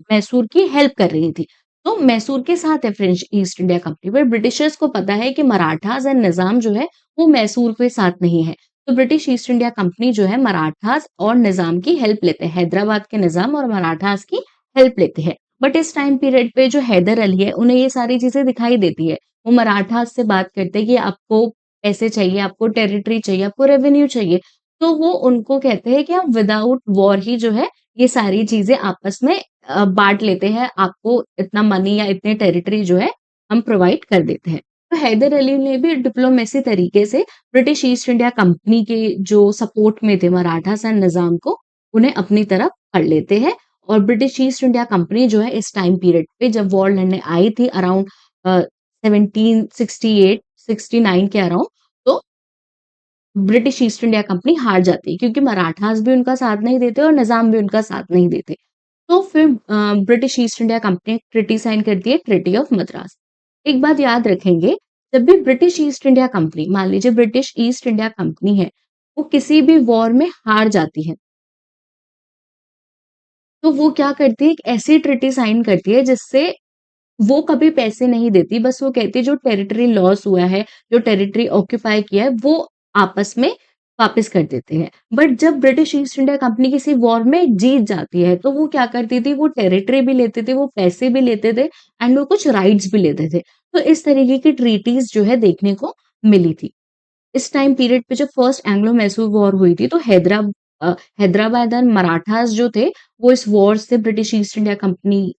मैसूर की हेल्प कर रही थी। तो मैसूर के साथ है French East India company but Britishers को पता है कि मराठास एंड निज़ाम जो है वो मैसूर के साथ नहीं है। तो ब्रिटिश ईस्ट इंडिया कंपनी जो है मराठास और निज़ाम की हेल्प लेते हैं। हैदराबाद के निज़ाम और मराठास की हेल्प लेते हैं। बट इस टाइम पीरियड पे जो हैदर अली है, उन्हें ये सारी चीज़ें दिखाई देती है। वो मराठास से बात करते हैं कि आपको पैसे चाहिए, आपको टेरिटरी चाहिए, आपको रेवेन्यू चाहिए। तो वो उनको कहते हैं कि आप विदाउट वॉर ही जो है ये सारी चीज़ें आपस में बाँट लेते हैं। आपको इतना मनी या इतने टेरिटरी जो है हम प्रोवाइड कर देते हैं। तो हैदर अली ने भी डिप्लोमेसी तरीके से ब्रिटिश ईस्ट इंडिया कंपनी के जो सपोर्ट में थे मराठास एंड निज़ाम को, उन्हें अपनी तरफ कर लेते हैं और ब्रिटिश ईस्ट इंडिया कंपनी जो है इस टाइम पीरियड पे जब वॉर लड़ने आई थी अराउंड 1768-69 के अराउंड, तो ब्रिटिश ईस्ट इंडिया कंपनी हार जाती है क्योंकि मराठास भी उनका साथ नहीं देते और निज़ाम भी उनका साथ नहीं देते। तो फिर ब्रिटिश ईस्ट इंडिया कंपनी एक ट्रीटी साइन करती है, ट्रीटी ऑफ मद्रास। एक बात याद रखेंगे, जब भी ब्रिटिश ईस्ट इंडिया कंपनी, मान लीजिए ब्रिटिश ईस्ट इंडिया कंपनी है, वो किसी भी वॉर में हार जाती है, तो वो क्या करती है, एक ऐसी ट्रीटी साइन करती है जिससे वो कभी पैसे नहीं देती, बस वो कहती है जो टेरिटरी लॉस हुआ है, जो टेरिटरी ऑक्यूपाई किया है, वो आपस में वापस कर देते हैं। बट जब ब्रिटिश ईस्ट इंडिया कंपनी किसी वॉर में जीत जाती है, तो वो क्या करती थी, वो टेरिटरी भी लेते थे, वो पैसे भी लेते थे एंड वो कुछ राइट्स भी लेते थे। तो इस तरीके की ट्रीटीज़ जो है देखने को मिली थी। इस टाइम पीरियड पे जब फर्स्ट एंग्लो मैसूर वॉर हुई थी, तो हैदराबाद एंड मराठास जो थे, वो इस वॉर से ब्रिटिश ईस्ट इंडिया कंपनी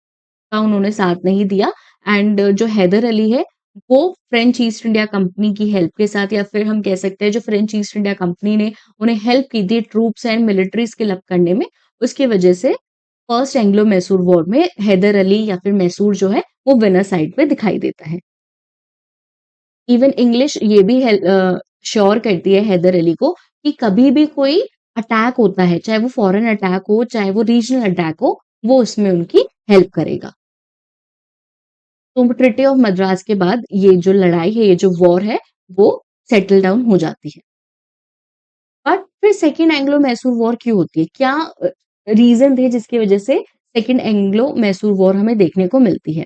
का उन्होंने साथ नहीं दिया एंड जो हैदर अली है, वो फ्रेंच ईस्ट इंडिया कंपनी की हेल्प के साथ या फिर हम कह सकते हैं जो फ्रेंच ईस्ट इंडिया कंपनी ने उन्हें हेल्प की थी troops and military skill up करने में, उसकी वजह से फर्स्ट एंग्लो मैसूर वॉर में हैदर अली या फिर मैसूर जो है, वो विनर साइड पे दिखाई देता है। इवन इंग्लिश ये भी श्योर करती है हैदर अली को कि कभी भी कोई अटैक होता है, चाहे वो फॉरेन अटैक हो, चाहे वो रीजनल अटैक हो, वो उसमें उनकी हेल्प करेगा। तो ट्रीटी ऑफ मद्रास के बाद ये जो लड़ाई है, ये जो वॉर है, वो सेटल डाउन हो जाती है। बट फिर सेकंड एंग्लो मैसूर वॉर क्यों होती है? क्या रीज़न थे जिसकी वजह से सेकंड एंग्लो मैसूर वॉर हमें देखने को मिलती है?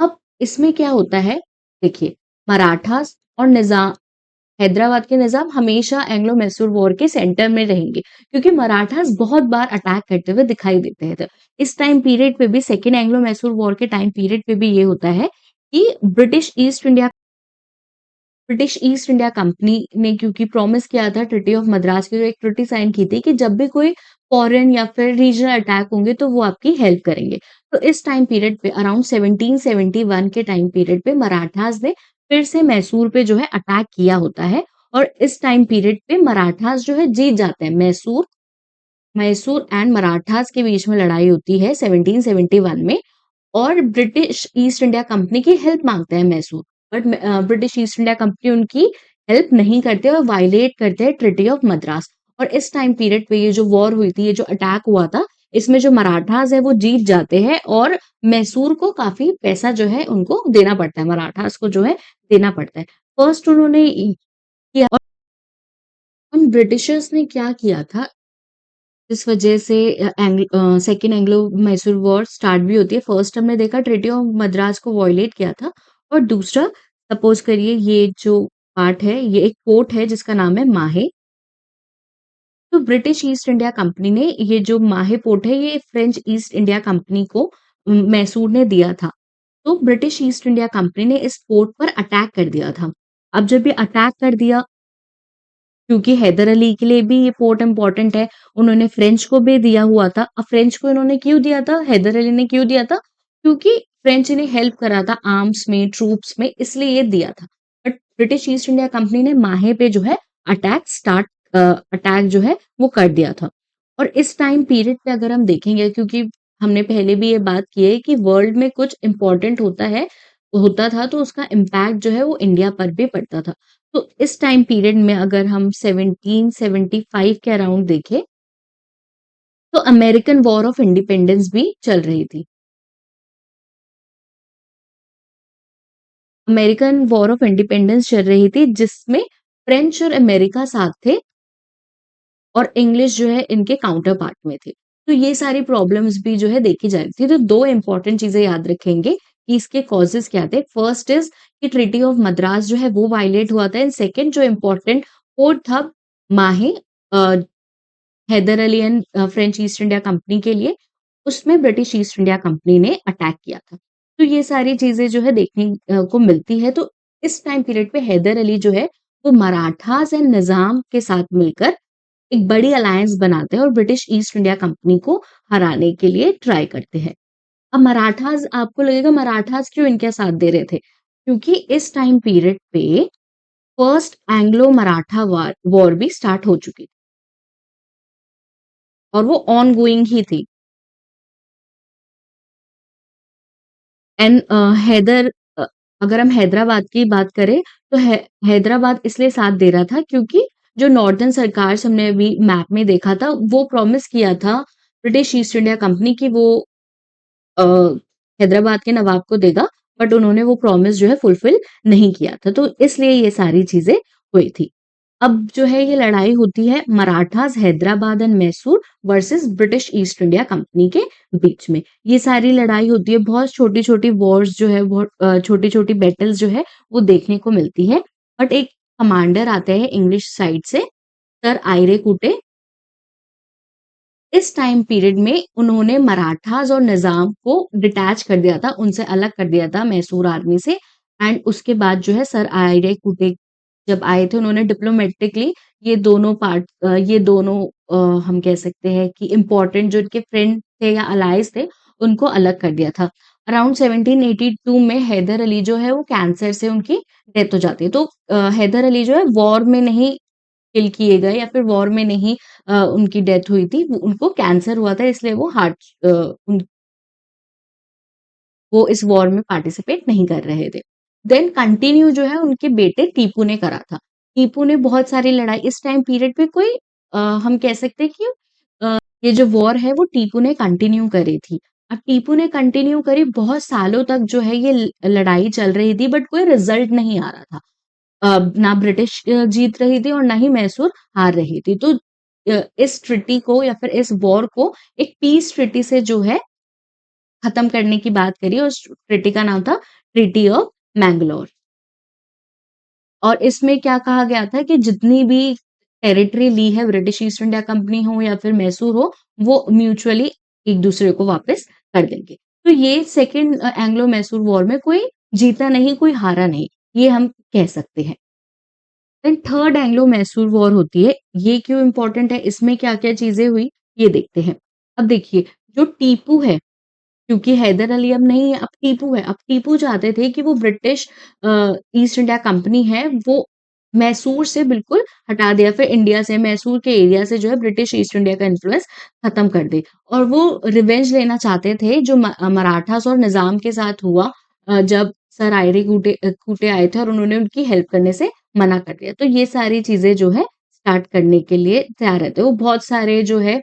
अब इसमें क्या होता है, देखिए मराठास और हैदराबाद के निज़ाम हमेशा एंग्लो मैसूर वॉर के सेंटर में रहेंगे क्योंकि मराठास बहुत बार अटैक करते हुए दिखाई देते हैं। तो इस टाइम पीरियड पे भी सेकंड एंग्लो मैसूर वॉर के टाइम पीरियड पे भी ये होता है कि ब्रिटिश ईस्ट इंडिया कंपनी ने क्योंकि प्रॉमिस किया था ट्रीटी ऑफ मद्रास की, जो एक ट्रीटी साइन की थी कि जब भी कोई फॉरेन या फिर रीजनल अटैक होंगे तो वो आपकी हेल्प करेंगे। तो इस टाइम पीरियड पे अराउंड 1771 के टाइम पीरियड पे मराठास ने फिर से मैसूर पे जो है अटैक किया होता है और इस टाइम पीरियड पे मराठास जो है जीत जाते हैं। मैसूर मैसूर एंड मराठास के बीच में लड़ाई होती है 1771 में और ब्रिटिश ईस्ट इंडिया कंपनी की हेल्प माँगते हैं Mysore. But British East India company उनकी हेल्प नहीं करते और वायलेट करते हैं ट्रीटी ऑफ मद्रास। और इस टाइम पीरियड पे ये जो वॉर हुई थी, ये जो अटैक हुआ था, इसमें जो मराठास हैं वो जीत जाते हैं और मैसूर को काफ़ी पैसा जो है उनको देना पड़ता है, मराठास को जो है देना पड़ता है। फर्स्ट उन्होंने किया और उन ब्रिटिशर्स ने क्या किया था, इस वजह से second Anglo Mysore war start भी होती है। फर्स्ट हमने देखा ट्रीटी ऑफ मद्रास को वॉयलेट किया था और दूसरा सपोज़ करिए ये जो पार्ट है, ये एक पोर्ट है जिसका नाम है माहे। तो ब्रिटिश ईस्ट इंडिया कंपनी ने ये जो माहे पोर्ट है, ये फ्रेंच ईस्ट इंडिया कंपनी को मैसूर ने दिया था। तो ब्रिटिश ईस्ट इंडिया कंपनी ने इस पोर्ट पर अटैक कर दिया था। अब जब ये अटैक कर दिया क्योंकि हैदर अली के लिए भी ये पोर्ट इम्पोर्टेंट है, उन्होंने फ्रेंच को भी दिया हुआ था। अब फ्रेंच को इन्होंने क्यों दिया था, हैदर अली ने क्यों दिया था? क्योंकि फ्रेंच ने हेल्प करा था आर्म्स में, ट्रूप्स में, इसलिए ये दिया था। But British East India company ने माहे पे जो है अटैक जो है वो कर दिया था। और इस टाइम पीरियड पे अगर हम देखेंगे क्योंकि हमने पहले भी ये बात की है कि वर्ल्ड में कुछ इम्पोर्टेंट होता था तो उसका इम्पैक्ट जो है वो इंडिया पर भी पड़ता था। तो इस टाइम पीरियड में अगर हम 1775 के अराउंड देखें, तो अमेरिकन वॉर ऑफ इंडिपेंडेंस भी चल रही थी। अमेरिकन वॉर ऑफ इंडिपेंडेंस चल रही थी जिसमें फ्रेंच और अमेरिका साथ थे और इंग्लिश जो है इनके काउंटर पार्ट में थे। तो ये सारी प्रॉब्लम्स भी जो है देखी जा रही थी। तो 2 इम्पोर्टेंट चीज़ें याद रखेंगे कि इसके कॉजेज़ क्या थे। फर्स्ट इज़ कि ट्रीटी ऑफ मद्रास जो है वो वायलेट हुआ था एंड सेकंड जो इम्पोर्टेंट पोर्ट था Mahe uh, Hyder Ali and French East India company के लिए, उसमें ब्रिटिश ईस्ट इंडिया कंपनी ने अटैक किया था। तो ये सारी चीज़ें जो है देखने को मिलती है। तो इस टाइम पीरियड पे हैदर अली जो है, वो मराठास एंड निज़ाम के साथ मिलकर एक बड़ी अलायंस बनाते हैं और ब्रिटिश ईस्ट इंडिया कंपनी को हराने के लिए ट्राई करते हैं। अब मराठास आपको लगेगा मराठास क्यों इनके साथ दे रहे थे? क्योंकि इस टाइम पीरियड पे फर्स्ट एंग्लो मराठा वॉर भी स्टार्ट हो चुकी थी और वो ऑन गोइंग ही थी। एंड अगर हम हैदराबाद की बात करें तो हैदराबाद इसलिए साथ दे रहा था क्योंकि जो नॉर्दर्न सरकार हमने अभी मैप में देखा था वो प्रॉमिस किया था ब्रिटिश ईस्ट इंडिया कंपनी की वो अ, हैदराबाद के नवाब को देगा, बट उन्होंने वो प्रॉमिस जो है फुलफिल नहीं किया था, तो इसलिए ये सारी चीजें हुई थी। अब जो है ये लड़ाई होती है Marathas Hyderabad and Mysore versus British East India company के बीच में। ये सारी लड़ाई होती है, बहुत छोटी-छोटी वॉर्स जो है, बहुत छोटी-छोटी बैटल्स जो है वो देखने को मिलती है। बट एक कमांडर आते हैं इंग्लिश साइड से, सर आइरेकुटे। इस टाइम पीरियड में उन्होंने मराठास और निज़ाम को डिटैच कर दिया था, उनसे अलग कर दिया था मैसूर आर्मी से। एंड उसके बाद जो है सर आइरेकुटे जब आए थे उन्होंने डिप्लोमेटिकली ये दोनों हम कह सकते हैं कि इम्पोर्टेंट जो इनके फ्रेंड थे या अलाइज थे, उनको अलग कर दिया था। अराउंड 1782 में हैदर अली जो है वो कैंसर से उनकी डेथ हो जाती है। तो हैदर अली जो है वॉर में नहीं किल किए गए या फिर वॉर में नहीं उनकी डेथ हुई थी। उनको कैंसर हुआ था इसलिए अ, उन वो इस वॉर में पार्टिसिपेट नहीं कर रहे थे। देन कंटिन्यू जो है उनके बेटे टीपू ने करा था। टीपू ने बहुत सारी लड़ाई इस टाइम पीरियड पे हम कह सकते हैं कि ये जो वॉर है वो टीपू ने कंटिन्यू करी थी। अब टीपू ने कंटिन्यू करी बहुत सालों तक जो है ये लड़ाई चल रही थी बट कोई रिजल्ट नहीं आ रहा था। ना ब्रिटिश जीत रही थी और ना ही मैसूर हार रही थी। तो इस ट्रिटी को या फिर इस वॉर को एक पीस ट्रिटी से जो है खत्म करने की बात करी और उस ट्रिटी का नाम था ट्रिटी ऑफ मैंगलोर। और इसमें क्या कहा गया था कि जितनी भी टेरिटरी ली है ब्रिटिश ईस्ट इंडिया कंपनी हो या फिर मैसूर हो, वो म्यूचुअली एक दूसरे को वापस कर देंगे। तो ये सेकंड एंग्लो मैसूर वॉर में कोई जीता नहीं, कोई हारा नहीं, ये हम कह सकते हैं। Then third Anglo Mysore war होती है। ये क्यों इंपॉर्टेंट है? इसमें क्या-क्या चीज़ें हुई, ये देखते हैं। अब देखिए, जो टीपू है, क्योंकि हैदर अली अब नहीं है, अब टीपू है। अब टीपू चाहते थे कि वो ब्रिटिश ईस्ट इंडिया कंपनी है, वो मैसूर से बिल्कुल हटा दे या फिर इंडिया से, मैसूर के एरिया से जो है ब्रिटिश ईस्ट इंडिया का इन्फ्लुएंस खत्म कर दे। और वो रिवेंज लेना चाहते थे जो मराठास और निज़ाम के साथ हुआ जब सर कूटे आए थे और उन्होंने उनकी हेल्प करने से मना कर दिया। तो ये सारी चीज़ें जो है स्टार्ट करने के लिए तैयार रहते हैं। वो बहुत सारे जो है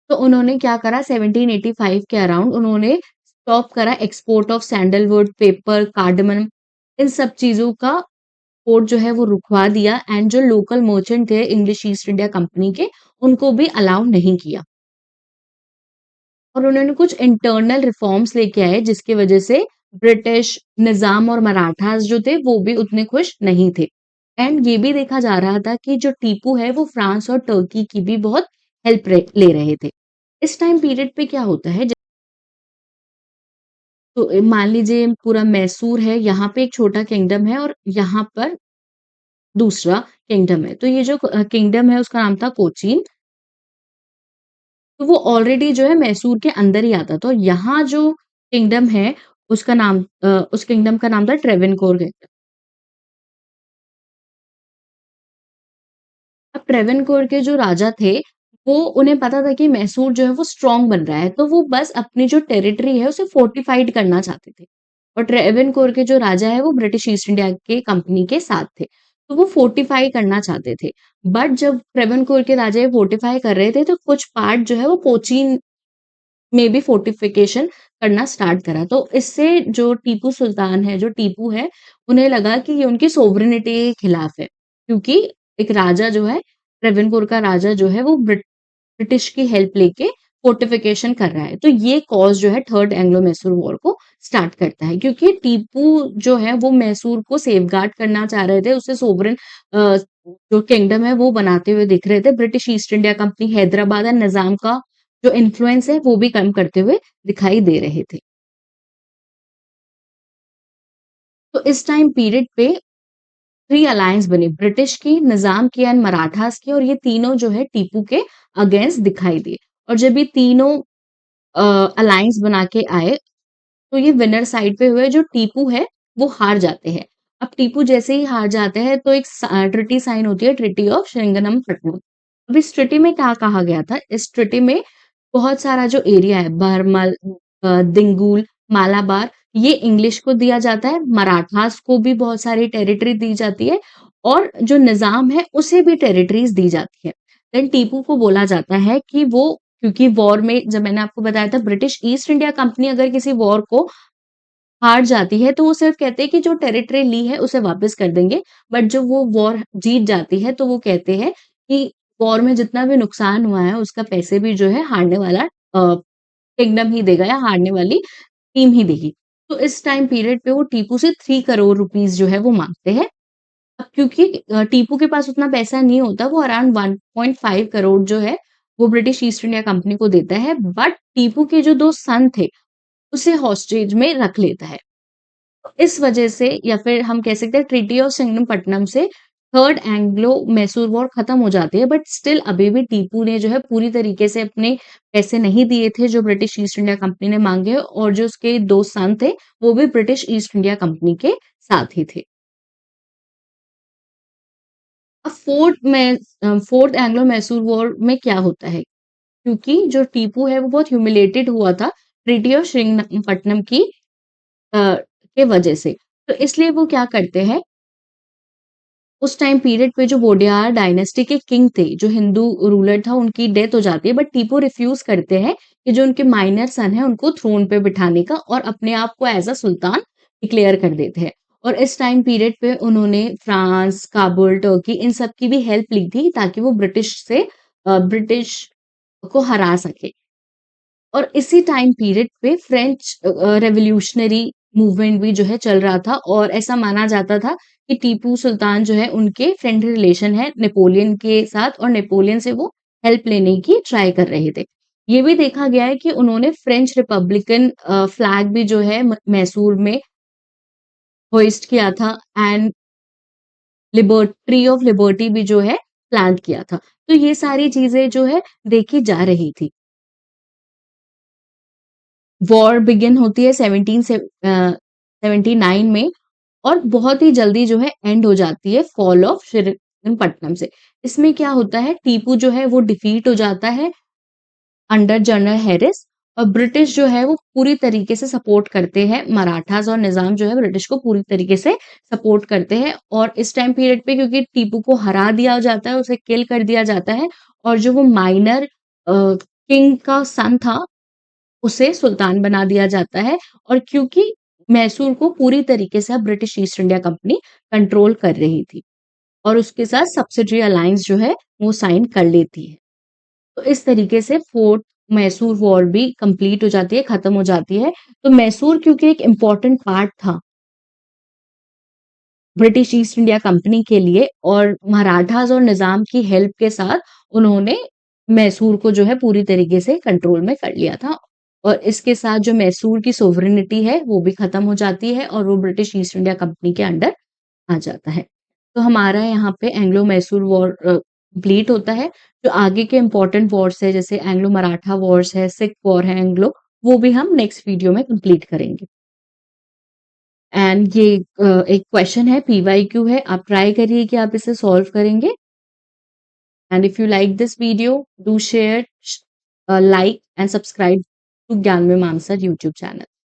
तो उन्होंने क्या करा 1785 के अराउंड उन्होंने स्टॉप करा export of sandalwood, pepper, cardamom इन सब चीज़ों का पोर्ट जो है वो रुकवा दिया एंड जो लोकल मर्चेंट थे इंग्लिश ईस्ट इंडिया कंपनी के, उनको भी अलाउ नहीं किया। और उन्होंने कुछ इंटरनल रिफॉर्म्स लेके आए जिसकी वजह से ब्रिटिश, निज़ाम और मराठास जो थे वो भी उतने खुश नहीं थे। एंड ये भी देखा जा रहा था कि जो टीपू है वो फ्रांस और टर्की की भी बहुत ले रहे थे। इस टाइम पीरियड पे क्या होता है तो मान लीजिए पूरा मैसूर है, यहाँ पे एक छोटा किंगडम है और यहाँ पर दूसरा किंगडम है। तो ये जो किंगडम है उसका नाम था कोचीन। तो वो ऑलरेडी जो है मैसूर के अंदर ही आता था। तो यहाँ जो किंगडम है उस किंगडम का नाम था ट्रेवेनकोर किंगडम। अब ट्रेवेनकोर के जो राजा थे, वो उन्हें पता था कि मैसूर जो है वो स्ट्रॉन्ग बन रहा है, तो वो बस अपनी जो टेरिटरी है उसे फोर्टिफाइड करना चाहते थे। और ट्रेवेनकोर के जो राजा है वो ब्रिटिश ईस्ट इंडिया के कंपनी के साथ थे, तो वो फोर्टिफाई करना चाहते थे। बट जब ट्रेवेनकोर के राजा ये फोर्टिफाई कर रहे थे, तो कुछ पार्ट जो है वो कोचीन में भी फोर्टिफिकेशन करना स्टार्ट करा। तो इससे जो टीपू सुल्तान है, जो टीपू है, उन्हें लगा कि ये उनकी सोवरेनिटी के खिलाफ है। क्योंकि एक राजा जो है, ट्रेवनकोर का राजा जो है, वो ब्रिटिश की हेल्प लेके फोर्टिफिकेशन कर रहा है। तो ये कॉज़ जो है थर्ड एंग्लो मैसूर वॉर को स्टार्ट करता है। क्योंकि टीपू जो है वो मैसूर को सेफगार्ड करना चाह रहे थे, उसे सोवरेन जो किंगडम है वो बनाते हुए दिख रहे थे। British East India company, Hyderabad and Nizam का जो इन्फ्लुएंस है वो भी कम करते हुए दिखाई दे रहे थे। तो इस टाइम पीरियड पे 3 अलायंस बनी, ब्रिटिश की, निज़ाम की एंड मराठास की, और ये तीनों जो है टीपू के अगेंस्ट दिखाई दिए। और जब ये तीनों अ, अलायंस बना के आए, तो ये विनर साइड पे हुए, जो टीपू है वो हार जाते हैं। अब टीपू जैसे ही हार जाते हैं तो एक ट्रिटी साइन होती है, ट्रिटी ऑफ श्रीरंगपट्टनम। अब इस ट्रिटी में क्या कहा गया था? इस ट्रिटी में बहुत सारा जो एरिया है, बरमल, दिंगुल, मालाबार, ये इंग्लिश को दिया जाता है, मराठास को भी बहुत सारी टेरिटरी दी जाती है, और जो निज़ाम है उसे भी टेरिटरीज़ दी जाती है। देन टीपू को बोला जाता है कि वो, क्योंकि वॉर में, जब मैंने आपको बताया था, ब्रिटिश ईस्ट इंडिया कंपनी अगर किसी वॉर को हार जाती है, तो वो सिर्फ़ कहते हैं कि जो टेरिटरी ली है उसे वापस कर देंगे, बट जब वो वॉर जीत जाती है, तो वो कहते हैं कि वॉर में जितना भी नुकसान हुआ है, उसका पैसे भी जो है हारने वाला किंगडम ही देगा, या हारने वाली टीम ही देगी। तो इस टाइम पीरियड पे वो टीपू से 3 करोड़ रुपीज़ जो है वो माँगते हैं। अब क्योंकि टीपू के पास उतना पैसा नहीं होता, वो अराउंड 1.5 करोड़ जो है, वो ब्रिटिश ईस्ट इंडिया कंपनी को देता है, बट टीपू के जो 2 सन थे, उसे हॉस्टेज में रख लेता है। इस वजह से, या फिर हम कह सकते हैं, ट्रीटी ऑफ सेरिंगपट्टनम से थर्ड एंग्लो मैसूर वॉर खत्म हो जाती है, बट स्टिल अभी भी टीपू ने जो है पूरी तरीके से अपने पैसे नहीं दिए थे जो ब्रिटिश ईस्ट इंडिया कंपनी ने मांगे, और जो उसके 2 सन थे वो भी ब्रिटिश ईस्ट इंडिया कंपनी के साथ ही थे। अब फोर्थ एंग्लो मैसूर वॉर में क्या होता है? क्योंकि जो टीपू है वो बहुत ह्यूमिलेटेड हुआ था ट्रीटी ऑफ श्रीरंगपट्टनम की के वजह से। तो इसलिए वो क्या करते हैं, उस टाइम पीरियड पे जो वोडेयार डायनेस्टी के किंग थे, जो हिंदू रूलर था, उनकी डेथ हो जाती है, बट टीपू रिफ्यूज़ करते हैं कि जो उनके माइनर सन हैं, उनको थ्रोन पे बिठाने का, और अपने आप को एज़ अ सुल्तान डिक्लेयर कर देते हैं। और इस टाइम पीरियड पे उन्होंने फ्रांस, काबुल, टर्की, इन सब की भी हेल्प ली थी, ताकि वो ब्रिटिश को हरा सके। और इसी टाइम पीरियड पे फ्रेंच रेवोल्यूशनरी मूवमेंट भी जो है चल रहा था, और ऐसा माना जाता था कि टीपू सुल्तान जो है उनके फ्रेंडली रिलेशन है नेपोलियन के साथ, और नेपोलियन से वो हेल्प लेने की ट्राई कर रहे थे। ये भी देखा गया है कि उन्होंने फ्रेंच रिपब्लिकन फ्लैग भी जो है मैसूर में होइस्ट किया था, एंड ट्री ऑफ लिबर्टी भी जो है प्लांट किया था। तो ये सारी चीजें जो है देखी जा रही थी। वॉर बिगिन होती है 79 में, और बहुत ही जल्दी जो है एंड हो जाती है फॉल ऑफ श्रीरंगपट्टनम से। इसमें क्या होता है, टीपू जो है वो डिफीट हो जाता है अंडर जनरल हैरिस, और ब्रिटिश जो है वो पूरी तरीके से सपोर्ट करते हैं, मराठास और निज़ाम जो है ब्रिटिश को पूरी तरीके से सपोर्ट करते हैं। और इस टाइम पीरियड पे क्योंकि टीपू को हरा दिया जाता है, उसे किल कर दिया जाता है, और जो वो माइनर किंग का सन था, उसे सुल्तान बना दिया जाता है। और क्योंकि मैसूर को पूरी तरीके से अब British East India company control कर रही थी, और उसके साथ सब्सिडियरी अलायंस जो है वो साइन कर लेती है। तो इस तरीके से फोर्ट मैसूर वॉर भी कंप्लीट हो जाती है, खत्म हो जाती है। तो मैसूर क्योंकि एक इम्पोर्टेंट पार्ट था ब्रिटिश ईस्ट इंडिया कंपनी के लिए, और मराठास और निज़ाम की हेल्प के साथ उन्होंने मैसूर को जो है पूरी तरीके से कंट्रोल में कर लिया था। और इसके साथ जो मैसूर की सोवरेनिटी है वो भी खत्म हो जाती है, और वो ब्रिटिश ईस्ट इंडिया कंपनी के अंडर आ जाता है। तो हमारा यहाँ पे एंग्लो मैसूर वॉर कंप्लीट होता है। जो आगे के इम्पोर्टेंट वॉर्स है, जैसे एंग्लो मराठा वॉर्स है, सिख वॉर है एंग्लो, वो भी हम नेक्स्ट वीडियो में कंप्लीट करेंगे। एंड ये एक क्वेश्चन है, पीवाईक्यू है, आप ट्राई करिए कि आप इसे सॉल्व करेंगे। And if you like this video, do share, like and subscribe to Gyan में मानसर यूट्यूब चैनल।